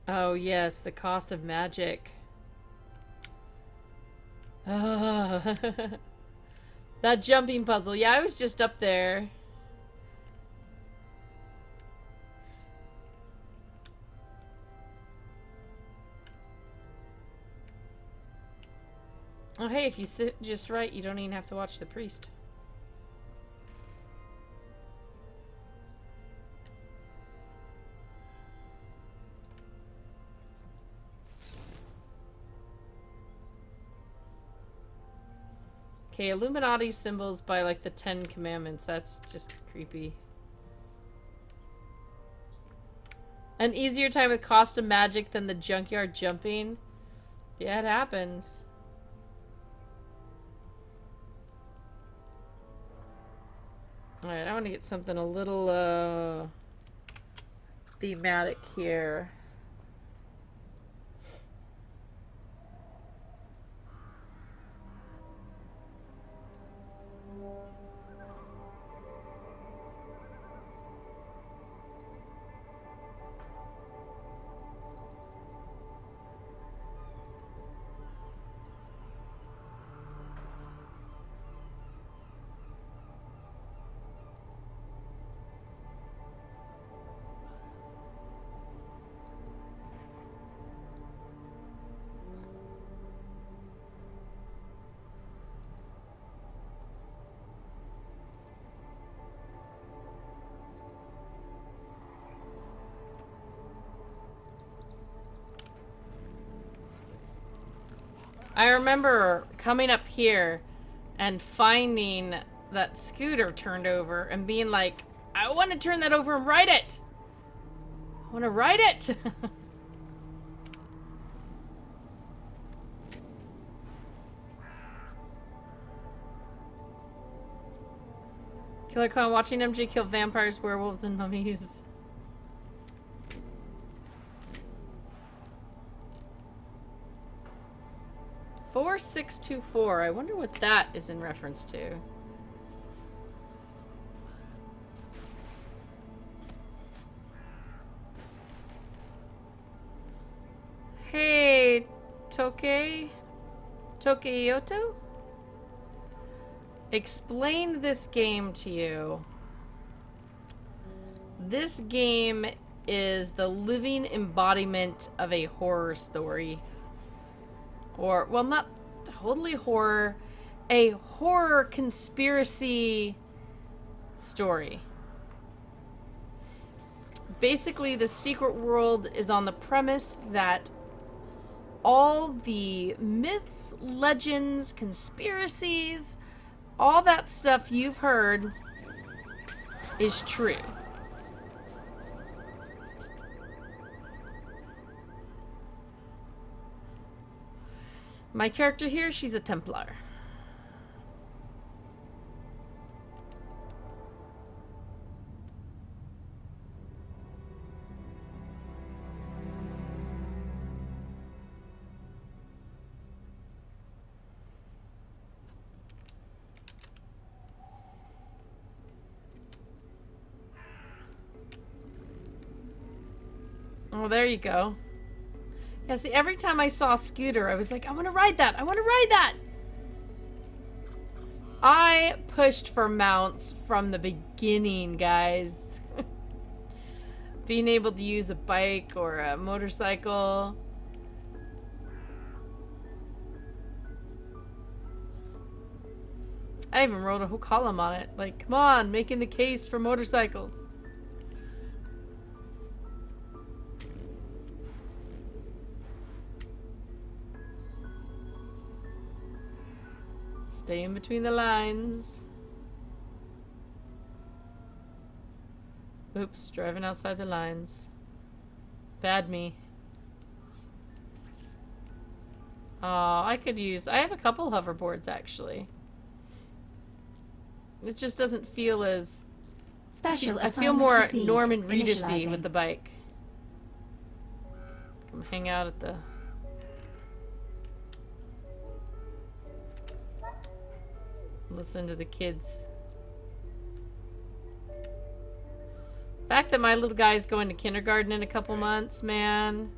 Oh yes, the cost of magic. Ah. That jumping puzzle. Yeah, I was just up there. Oh hey, if you sit just right, you don't even have to watch the priest. Okay, Illuminati symbols by like the 10 Commandments. That's just creepy. An easier time with cost of magic than the junkyard jumping. Yeah, it happens. Alright, I want to get something a little thematic here. I remember coming up here and finding that scooter turned over and being like, I want to turn that over and ride it. I want to ride it. Killer Clown watching MJ kill vampires, werewolves, and mummies. $4624. I wonder what that is in reference to. Hey, Tokeyoto? Explain this game to you. This game is the living embodiment of a horror story. Or, well, not totally horror, a horror conspiracy story. Basically, the secret world is on the premise that all the myths, legends, conspiracies, all that stuff you've heard is true. My character here, she's a Templar. Oh, there you go. Yeah, see, every time I saw a scooter, I was like, I want to ride that. I want to ride that. I pushed for mounts from the beginning, guys. Being able to use a bike or a motorcycle. I even wrote a whole column on it. Like, come on, making the case for motorcycles. Stay in between the lines. Oops, driving outside the lines. Bad me. I could use... I have a couple hoverboards, actually. It just doesn't feel as... Special I feel assignment more received. Norman Reedus-y Initializing. with the bike. Come hang out at the... Listen to the kids. The fact that my little guy's going to kindergarten in a couple months, man.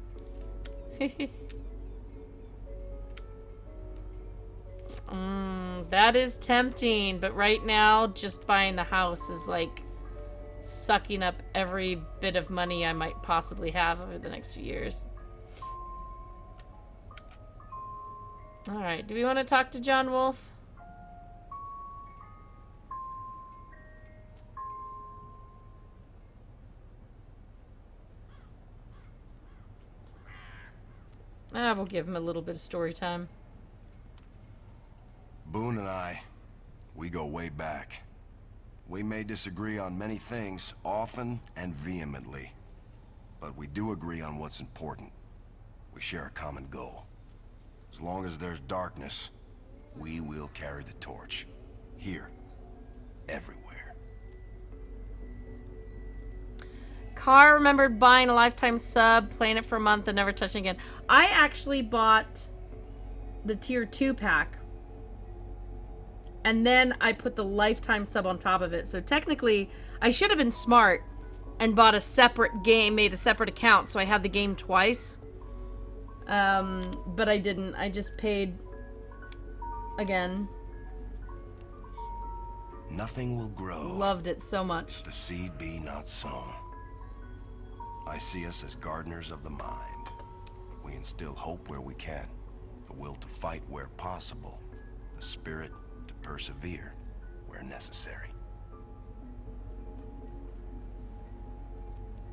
That is tempting, but right now, just buying the house is like sucking up every bit of money I might possibly have over the next few years. Alright, do we want to talk to John Wolfe? We'll give him a little bit of story time. Boone and I, we go way back. We may disagree on many things, often and vehemently. But we do agree on what's important. We share a common goal. As long as there's darkness, we will carry the torch. Here. Everywhere. Carr remembered buying a lifetime sub, playing it for a month, and never touching it again. I actually bought the tier 2 pack. And then I put the lifetime sub on top of it. So technically, I should have been smart and bought a separate game, made a separate account, so I had the game twice. But I didn't. I just paid again. Nothing will grow. Loved it so much. If the seed be not sown. I see us as gardeners of the mind. We instill hope where we can, the will to fight where possible, the spirit to persevere where necessary.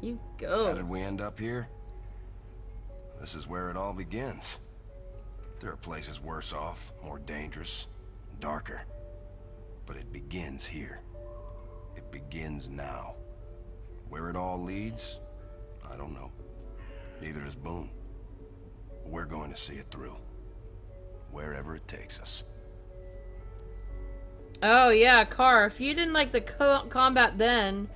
You How go. did we end up here? This is where it all begins. There are places worse off, more dangerous, darker. But it begins here. It begins now. Where it all leads, I don't know. Neither does Boone. We're going to see it through. Wherever it takes us. Oh yeah, Carr, if you didn't like the combat then...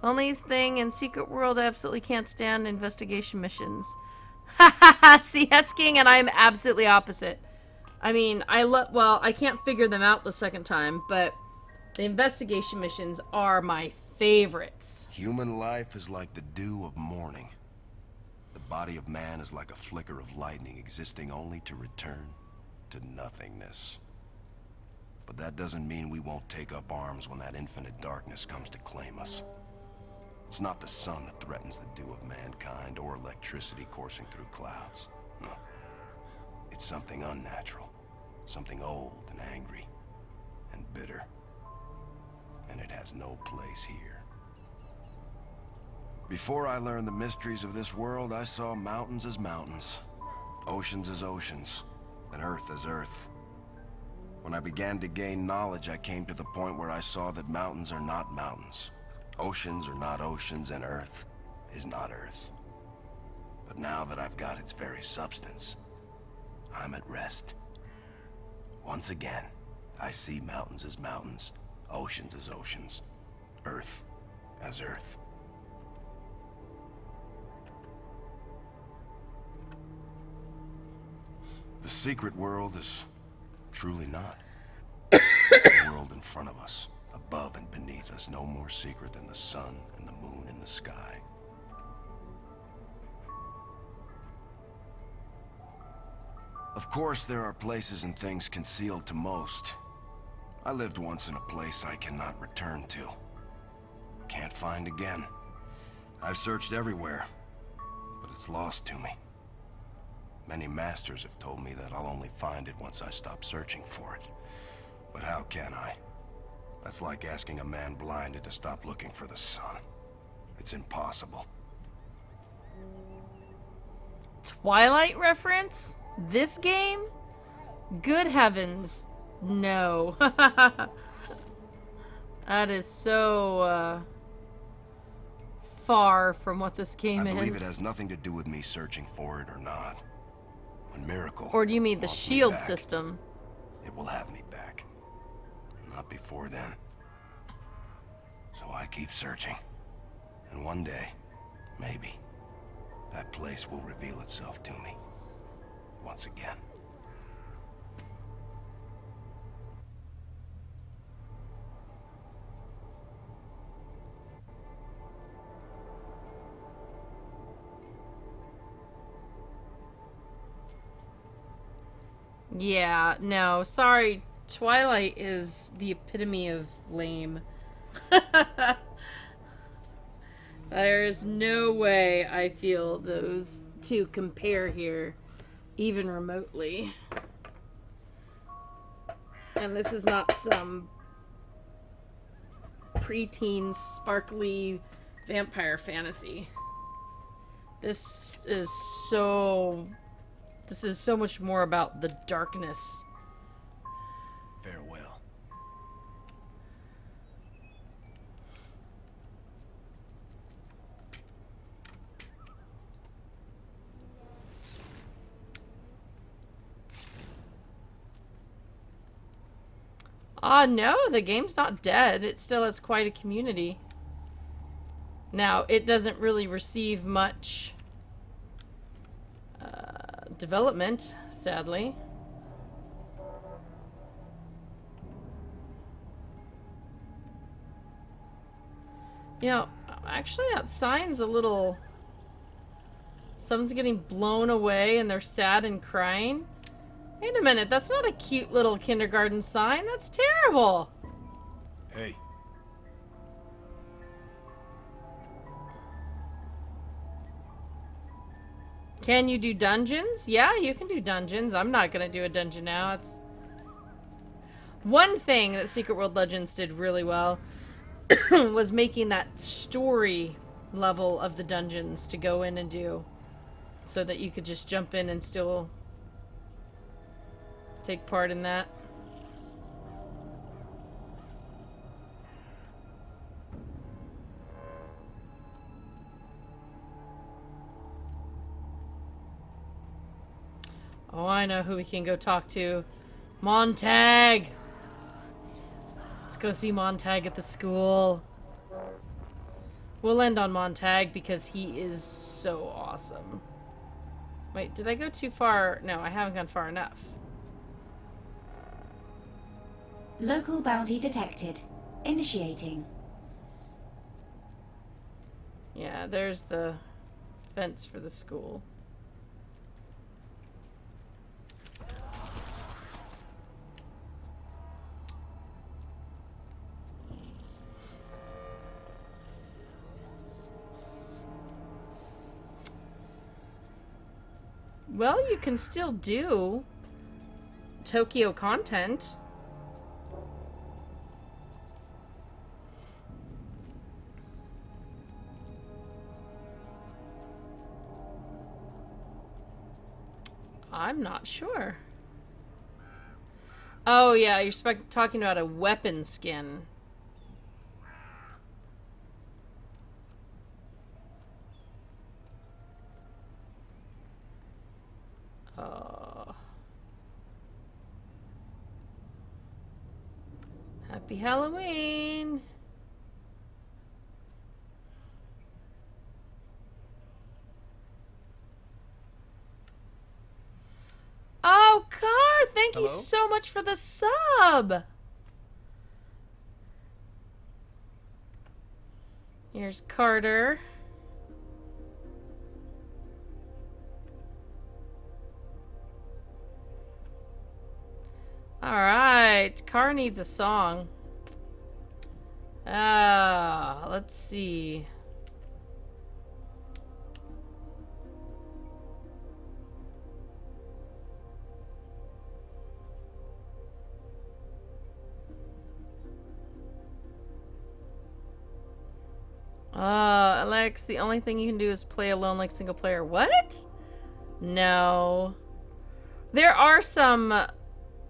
Only thing in Secret World I absolutely can't stand investigation missions. See, King and I am absolutely opposite. I mean, well, I can't figure them out the second time, but the investigation missions are my favorites. Human life is like the dew of morning. The body of man is like a flicker of lightning existing only to return to nothingness. But that doesn't mean we won't take up arms when that infinite darkness comes to claim us. It's not the sun that threatens the dew of mankind or electricity coursing through clouds. No. It's something unnatural. Something old and angry and bitter. And it has no place here. Before I learned the mysteries of this world, I saw mountains as mountains, oceans as oceans, and earth as earth. When I began to gain knowledge, I came to the point where I saw that mountains are not mountains. Oceans are not oceans, and Earth is not Earth. But now that I've got its very substance, I'm at rest. Once again, I see mountains as mountains, oceans as oceans, Earth as Earth. The secret world is truly not. It's the world in front of us. Above and beneath us, no more secret than the sun and the moon in the sky. Of course, there are places and things concealed to most. I lived once in a place I cannot return to. Can't find again. I've searched everywhere, but it's lost to me. Many masters have told me that I'll only find it once I stop searching for it. But how can I? That's like asking a man blinded to stop looking for the sun. It's impossible. Twilight reference? This game? Good heavens. No. That is so, far from what this game I believe is. it has nothing to do with me searching for it or not. When Miracle Or do you mean the wants me shield back, system? it will have me back. Not before then. So I keep searching. And one day, maybe, that place will reveal itself to me. Once again. Yeah, no, sorry. Twilight is the epitome of lame. There's no way I feel those two compare here, even remotely. And this is not some preteen, sparkly vampire fantasy. This is so much more about the darkness. Farewell. No, the game's not dead. It still has quite a community. Now, it doesn't really receive much development, sadly. You know, actually that sign's a little... Someone's getting blown away and they're sad and crying. Wait a minute, that's not a cute little kindergarten sign. That's terrible. Hey. Can you do dungeons? Yeah, you can do dungeons. I'm not gonna do a dungeon now. It's one thing that Secret World Legends did really well was making that story level of the dungeons to go in and do, so that you could just jump in and still take part in that. Oh, I know who we can go talk to. Montag! Let's go see Montag at the school. We'll end on Montag because he is so awesome. Wait, did I go too far? No, I haven't gone far enough. Local bounty detected. Initiating. Yeah, there's the fence for the school. Well, you can still do Tokyo content. I'm not sure. Oh, yeah, you're talking about a weapon skin. Happy Halloween! Oh, Car! Thank you so much for the sub! Here's Carter. Alright, Car needs a song. Let's see. Alex, the only thing you can do is play alone like single player. What? No. There are some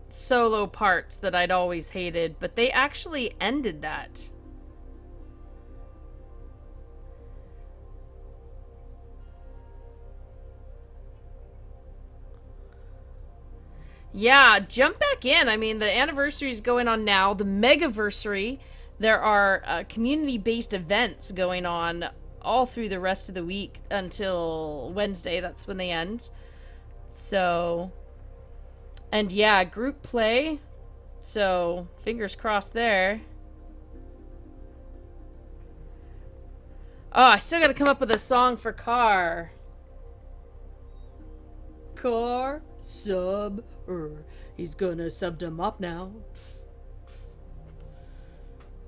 solo parts that I'd always hated, but they actually ended that. Yeah, jump back in. I mean, the anniversary is going on now. The megaversary. There are community-based events going on all through the rest of the week until Wednesday. That's when they end. So, and yeah, group play. So, fingers crossed there. Oh, I still gotta come up with a song for Car. Car sub. He's gonna sub them up now.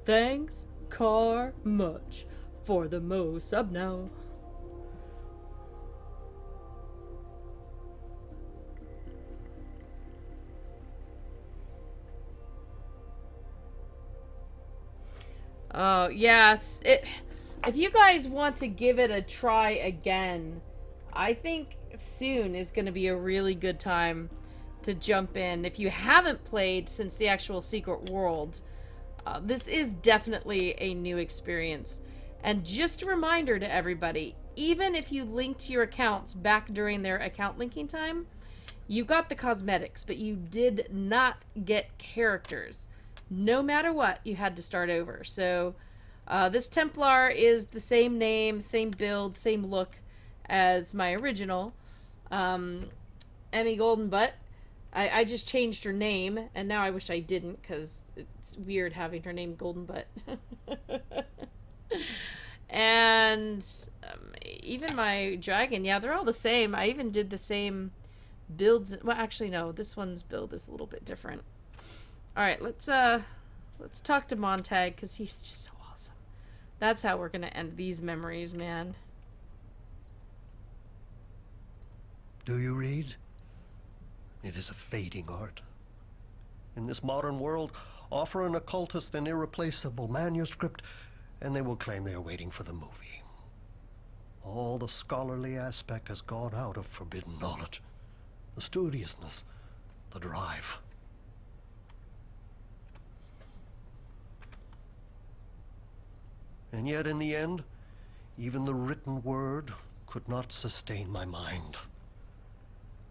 Thanks, Car, much for the mo sub now. Oh, yeah, if you guys want to give it a try again, I think soon is going to be a really good time to jump in. If you haven't played since the actual Secret World, this is definitely a new experience. And just a reminder to everybody, even if you linked your accounts back during their account linking time, you got the cosmetics, but you did not get characters. No matter what, you had to start over. So this Templar is the same name, same build, same look as my original. Emmy Goldenbutt. I just changed her name, and now I wish I didn't, because it's weird having her name Goldenbutt. And even my dragon, yeah, they're all the same. I even did the same builds. Well, actually, no, this one's build is a little bit different. All right, let's talk to Montag, because he's just so awesome. That's how we're gonna end these memories, man. Do you read? It is a fading art. In this modern world, offer an occultist an irreplaceable manuscript, and they will claim they are waiting for the movie. All the scholarly aspect has gone out of forbidden knowledge. The studiousness, the drive. And yet, in the end, even the written word could not sustain my mind.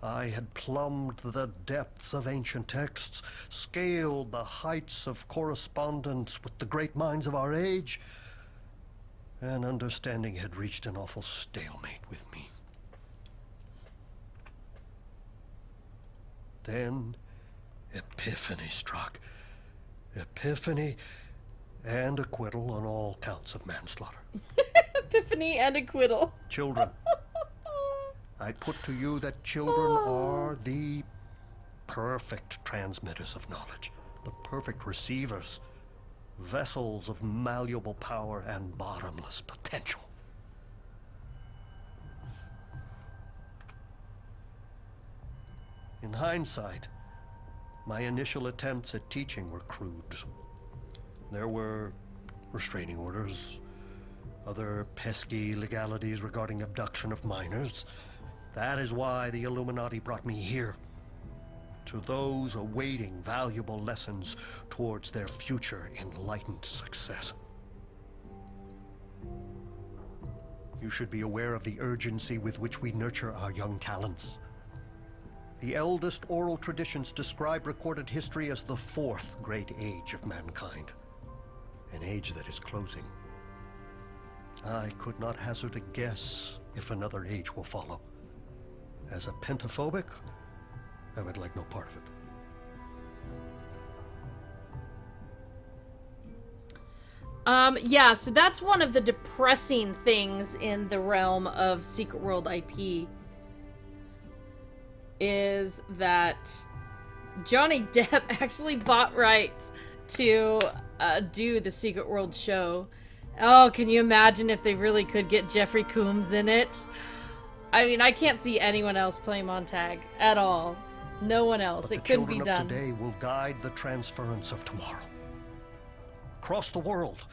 I had plumbed the depths of ancient texts, scaled the heights of correspondence with the great minds of our age, and understanding had reached an awful stalemate with me. Then, epiphany struck. Epiphany and acquittal on all counts of manslaughter. Epiphany and acquittal. Children. I put to you that children are the perfect transmitters of knowledge, the perfect receivers, vessels of malleable power and bottomless potential. In hindsight, my initial attempts at teaching were crude. There were restraining orders, other pesky legalities regarding abduction of minors. That is why the Illuminati brought me here, to those awaiting valuable lessons towards their future enlightened success. You should be aware of the urgency with which we nurture our young talents. The eldest oral traditions describe recorded history as the fourth great age of mankind, an age that is closing. I could not hazard a guess if another age will follow. As a pentaphobic, I would like no part of it. Yeah, so that's one of the depressing things in the realm of Secret World IP, is that Johnny Depp actually bought rights to do the Secret World show. Oh, can you imagine if they really could get Jeffrey Combs in it? I mean, I can't see anyone else playing Montag at all. No one else. It couldn't be done. The children of today will guide the transference of tomorrow. Across the world,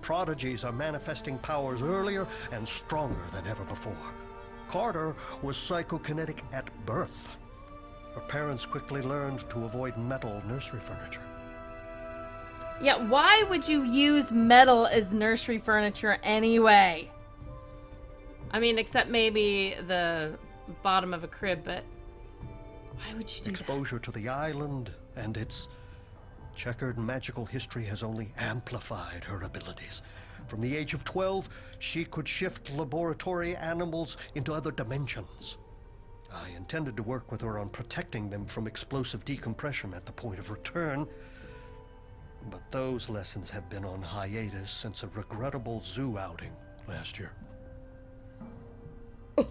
prodigies are manifesting powers earlier and stronger than ever before. Carter was psychokinetic at birth. Her parents quickly learned to avoid metal nursery furniture. Yeah, why would you use metal as nursery furniture anyway? I mean, except maybe the bottom of a crib, but why would you do Exposure to the island and its checkered magical history has only amplified her abilities. From the age of 12, she could shift laboratory animals into other dimensions. I intended to work with her on protecting them from explosive decompression at the point of return, but those lessons have been on hiatus since a regrettable zoo outing last year.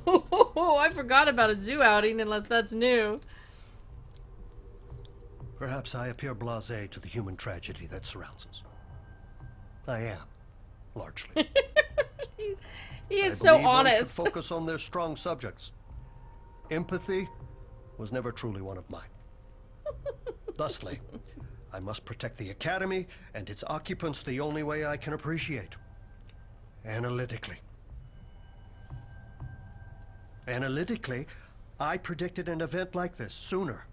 Oh, I forgot about a zoo outing, unless that's new. Perhaps I appear blasé to the human tragedy that surrounds us. I am, largely. He is I so believe one should honest. focus on their strong subjects. Empathy was never truly one of mine. Thusly, I must protect the Academy and its occupants the only way I can appreciate. Analytically. Analytically, I predicted an event like this sooner.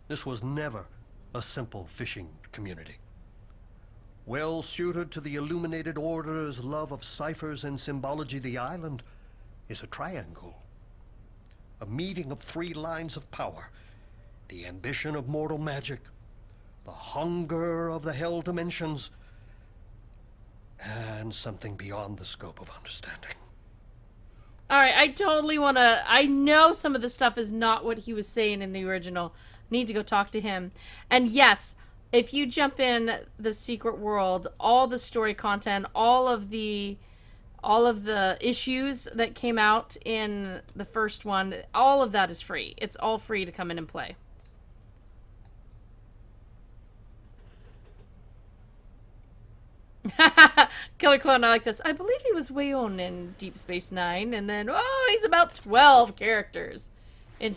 This was never a simple fishing community. Well suited to the Illuminated Order's love of ciphers and symbology, the island is a triangle. A meeting of three lines of power. The ambition of mortal magic, the hunger of the hell dimensions, and something beyond the scope of understanding. All right, I totally want to... I know some of the stuff is not what he was saying in the original. Need to go talk to him. And yes, if you jump in the Secret World, all the story content, all of the issues that came out in the first one, all of that is free. It's all free to come in and play. Killer Clone, I like this. I believe he was way on in Deep Space Nine, and then, oh, he's about 12 characters. In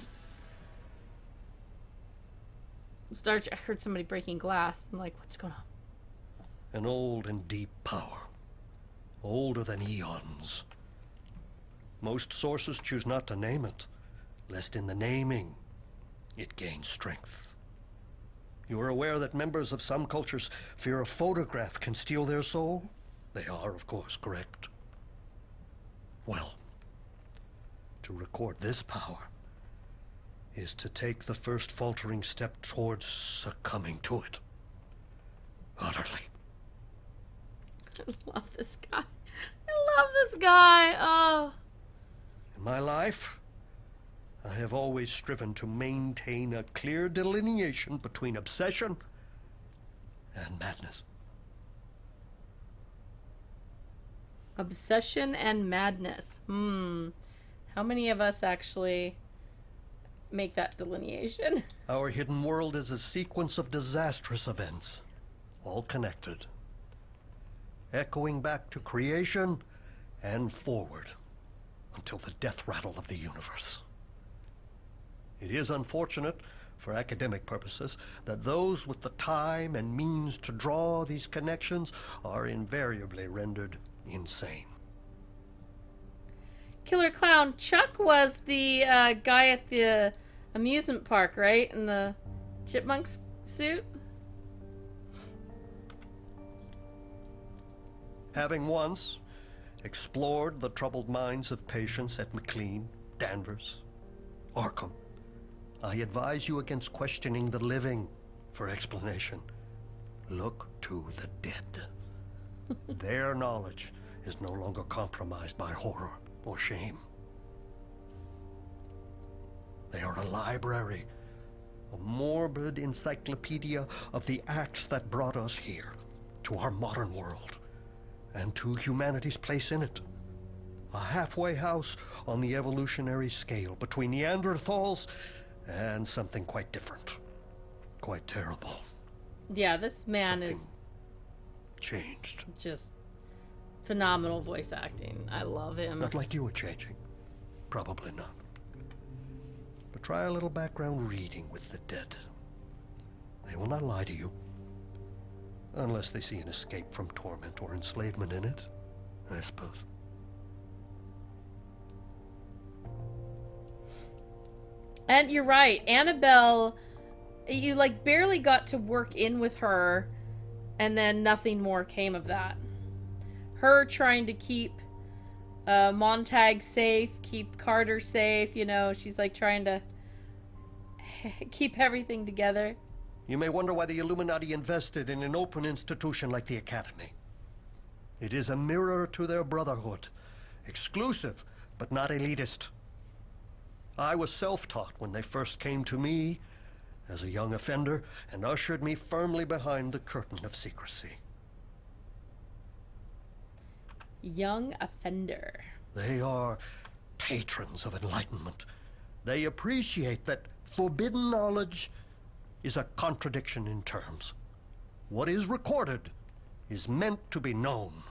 Star Trek, I heard somebody breaking glass. I'm like, what's going on? An old and deep power. Older than eons. Most sources choose not to name it, lest in the naming, it gains strength. You are aware that members of some cultures fear a photograph can steal their soul? They are, of course, correct. Well, to record this power is to take the first faltering step towards succumbing to it. Utterly. I love this guy. I love this guy. Oh. In my life, I have always striven to maintain a clear delineation between obsession and madness. Obsession and madness. How many of us actually make that delineation? Our hidden world is a sequence of disastrous events, all connected, echoing back to creation and forward until the death rattle of the universe. It is unfortunate, for academic purposes, that those with the time and means to draw these connections are invariably rendered insane. Killer Clown, Chuck was the guy at the amusement park, right? In the chipmunks suit? Having once explored the troubled minds of patients at McLean, Danvers, Arkham, I advise you against questioning the living for explanation. Look to the dead. Their knowledge is no longer compromised by horror or shame. They are a library, a morbid encyclopedia of the acts that brought us here, to our modern world, and to humanity's place in it. A halfway house on the evolutionary scale between Neanderthals and something quite different. Quite terrible. Yeah, this man Something is changed. just phenomenal voice acting. I love him. Not like you were changing. Probably not. But try a little background reading with the dead. They will not lie to you. Unless they see an escape from torment or enslavement in it, I suppose. And you're right, Annabelle, you like barely got to work in with her, and then nothing more came of that. Her trying to keep Montag safe, keep Carter safe, you know, she's like trying to keep everything together. You may wonder why the Illuminati invested in an open institution like the Academy. It is a mirror to their brotherhood. Exclusive, but not elitist. I was self-taught when they first came to me as a young offender and ushered me firmly behind the curtain of secrecy. Young offender. They are patrons of enlightenment. They appreciate that forbidden knowledge is a contradiction in terms. What is recorded is meant to be known.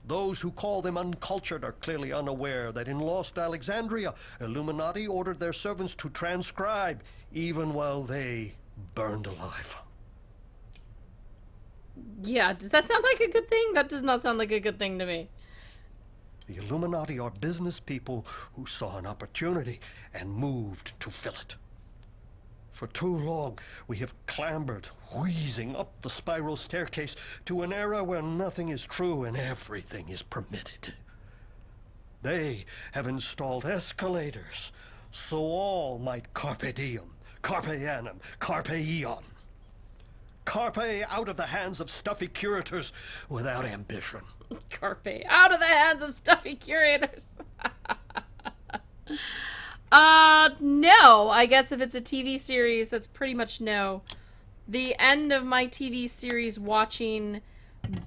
Those who call them uncultured are clearly unaware that in Lost Alexandria, Illuminati ordered their servants to transcribe, even while they burned alive. Yeah, does that sound like a good thing? That does not sound like a good thing to me. The Illuminati are business people who saw an opportunity and moved to fill it. For too long, we have clambered, wheezing up the spiral staircase to an era where nothing is true and everything is permitted. They have installed escalators, so all might carpe diem, carpe annum, carpe eon. Carpe out of the hands of stuffy curators without ambition. Carpe out of the hands of stuffy curators. No. I guess if it's a TV series, that's pretty much no. The end of my TV series watching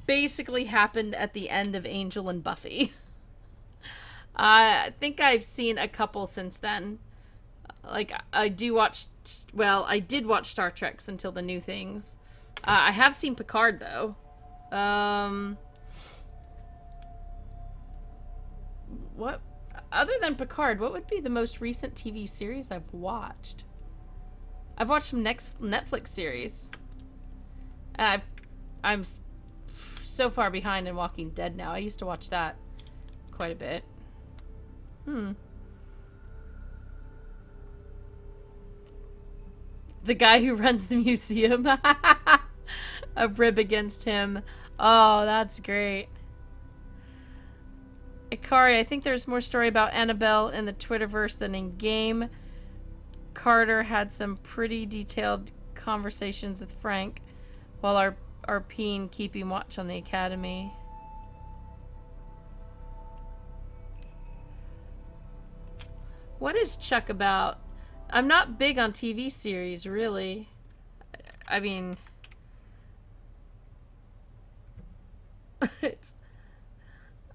basically happened at the end of Angel and Buffy. I think I've seen a couple since then. Like, I did watch Star Trek until the new things. I have seen Picard, though. What? Other than Picard, what would be the most recent TV series I've watched? I've watched some Netflix series. I'm so far behind in Walking Dead now. I used to watch that quite a bit. The guy who runs the museum. A rib against him. Oh, that's great. Ikari, I think there's more story about Annabelle in the Twitterverse than in game. Carter had some pretty detailed conversations with Frank while our peen keeping watch on the Academy. What is Chuck about? I'm not big on TV series, really. I mean...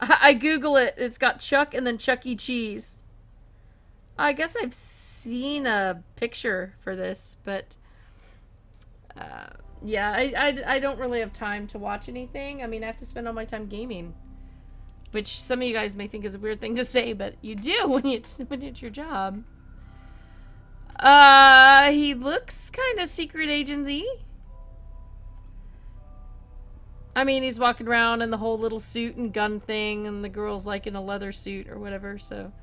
I Google it. It's got Chuck and then Chuck E. Cheese. I guess I've seen a picture for this, but... yeah, I don't really have time to watch anything. I mean, I have to spend all my time gaming. Which some of you guys may think is a weird thing to say, but you do when it's your job. He looks kind of secret agency. I mean, he's walking around in the whole little suit and gun thing, and the girl's like in a leather suit or whatever, so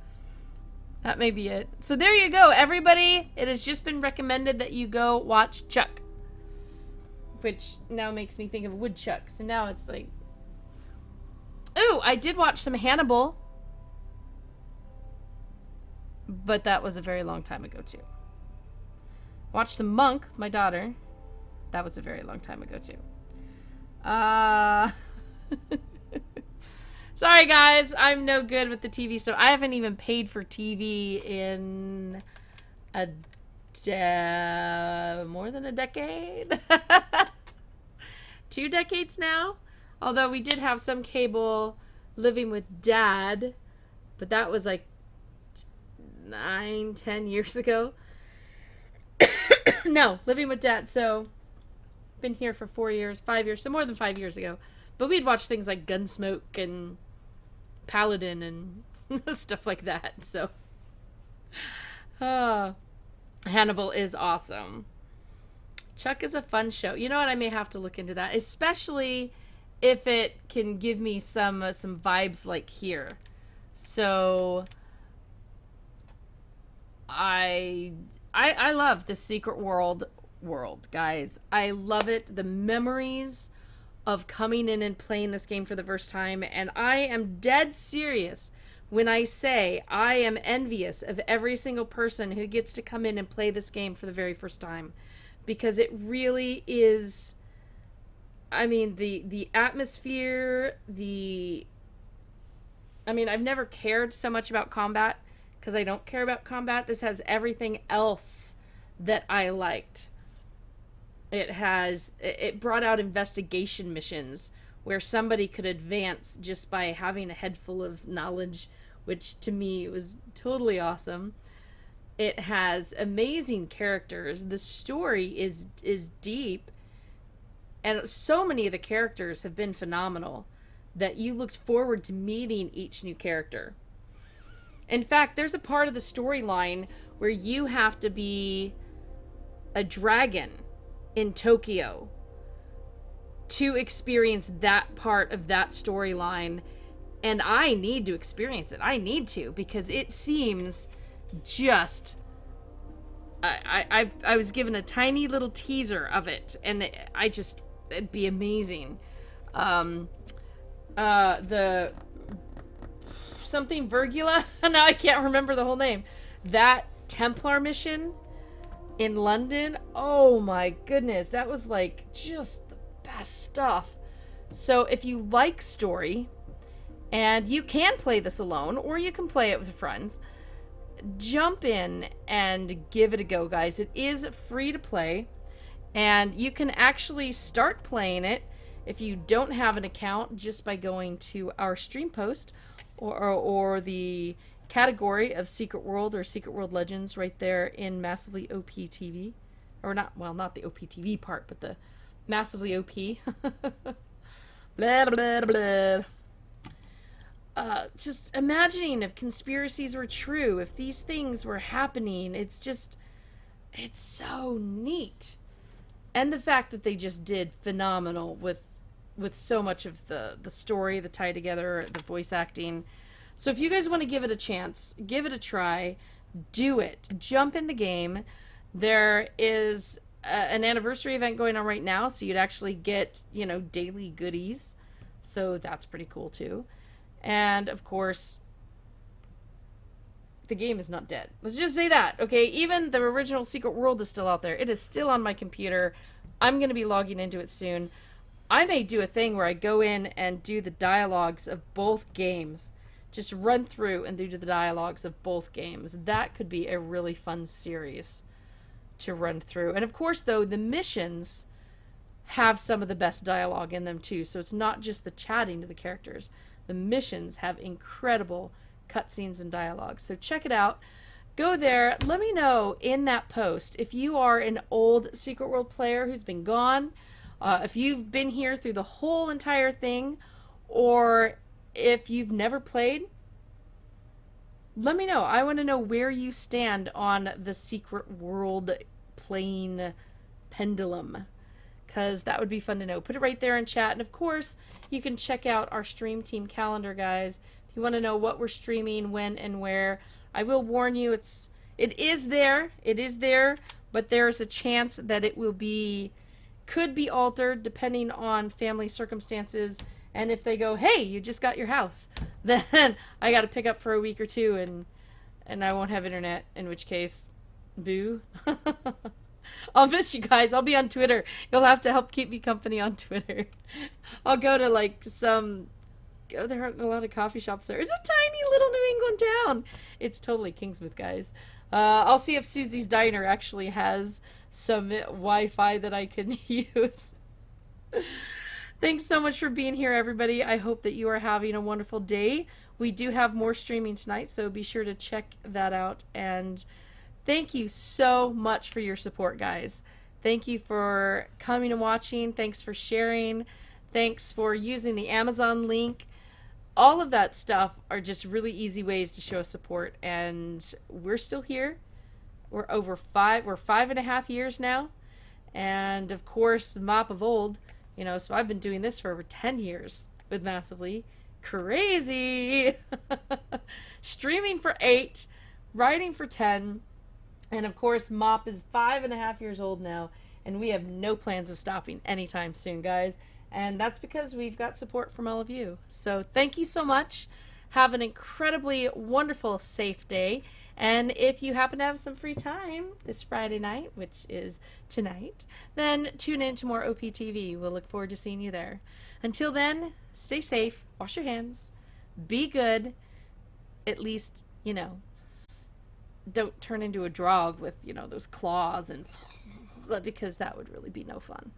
that may be it. So there you go, everybody. It has just been recommended that you go watch Chuck, which now makes me think of Woodchuck. So now it's like, ooh, I did watch some Hannibal, but that was a very long time ago too. Watched The Monk with my daughter. That was a very long time ago too. Sorry guys, I'm no good with the TV stuff. I haven't even paid for TV in more than a decade. 2 decades now. Although we did have some cable living with Dad, but that was like 9-10 years ago. No, living with Dad, so been here for 4 years, 5 years, so more than 5 years ago. But we'd watch things like Gunsmoke and Paladin and stuff like that, so. Hannibal is awesome. Chuck is a fun show. You know what? I may have to look into that, especially if it can give me some vibes like here. So I love the Secret World, guys. I love it. The memories of coming in and playing this game for the first time, and I am dead serious when I say I am envious of every single person who gets to come in and play this game for the very first time, because it really is, I mean, the atmosphere, I've never cared so much about combat, because I don't care about combat. This has everything else that I liked. It brought out investigation missions where somebody could advance just by having a head full of knowledge, which to me was totally awesome. It has amazing characters. The story is deep, and so many of the characters have been phenomenal that you looked forward to meeting each new character. In fact, there's a part of the storyline where you have to be a dragon in Tokyo to experience that part of that storyline, and I need to experience it. I need to, because it seems just I was given a tiny little teaser of it, and it'd be amazing. The something Virgula, now I can't remember the whole name, that Templar mission in London, oh my goodness, that was like just the best stuff. So if you like story, and you can play this alone or you can play it with friends, jump in and give it a go, guys. It is free to play, and you can actually start playing it if you don't have an account just by going to our stream post or the category of Secret World or Secret World Legends right there in Massively OP TV. Or not the OP TV part, but the Massively OP. Blah, blah, blah. Just imagining if conspiracies were true, if these things were happening, it's so neat. And the fact that they just did phenomenal with so much of the story, the tie together, the voice acting. So if you guys want to give it a chance, give it a try, do it. Jump in the game. There is an anniversary event going on right now, so you'd actually get, daily goodies. So that's pretty cool too. And of course, the game is not dead. Let's just say that, okay? Even the original Secret World is still out there. It is still on my computer. I'm going to be logging into it soon. I may do a thing where I go in and do the dialogues of both games. Just run through and do the dialogues of both games. That could be a really fun series to run through. And of course, though, the missions have some of the best dialogue in them too. So it's not just the chatting to the characters. The missions have incredible cutscenes and dialogue. So check it out. Go there. Let me know in that post if you are an old Secret World player who's been gone, if you've been here through the whole entire thing, or if you've never played. Let me know. I want to know where you stand on the Secret World playing pendulum, because that would be fun to know. Put it right there in chat. And of course, you can check out our stream team calendar, guys. If you want to know what we're streaming, when and where, I will warn you, it is there, but there's a chance that it could be altered depending on family circumstances. And if they go, hey, you just got your house, then I got to pick up for a week or two, and I won't have internet, in which case, boo. I'll miss you guys. I'll be on Twitter. You'll have to help keep me company on Twitter. I'll go to there aren't a lot of coffee shops there. It's a tiny little New England town. It's totally Kingsmouth, guys. I'll see if Susie's Diner actually has some Wi-Fi that I can use. Thanks so much for being here, everybody. I hope that you are having a wonderful day. We do have more streaming tonight, so be sure to check that out. And thank you so much for your support, guys. Thank you for coming and watching. Thanks for sharing. Thanks for using the Amazon link. All of that stuff are just really easy ways to show support. And we're still here. We're 5.5 years now. And of course, the mop of old, you know, so I've been doing this for over 10 years with Massively. Crazy! Streaming for 8, writing for 10, and of course, Mop is 5.5 years old now, and we have no plans of stopping anytime soon, guys. And that's because we've got support from all of you. So thank you so much. Have an incredibly wonderful, safe day. And if you happen to have some free time this Friday night, which is tonight, then tune in to more OPTV. We'll look forward to seeing you there. Until then, stay safe, wash your hands, be good. At least, you know, don't turn into a drog with, you know, those claws and because that would really be no fun.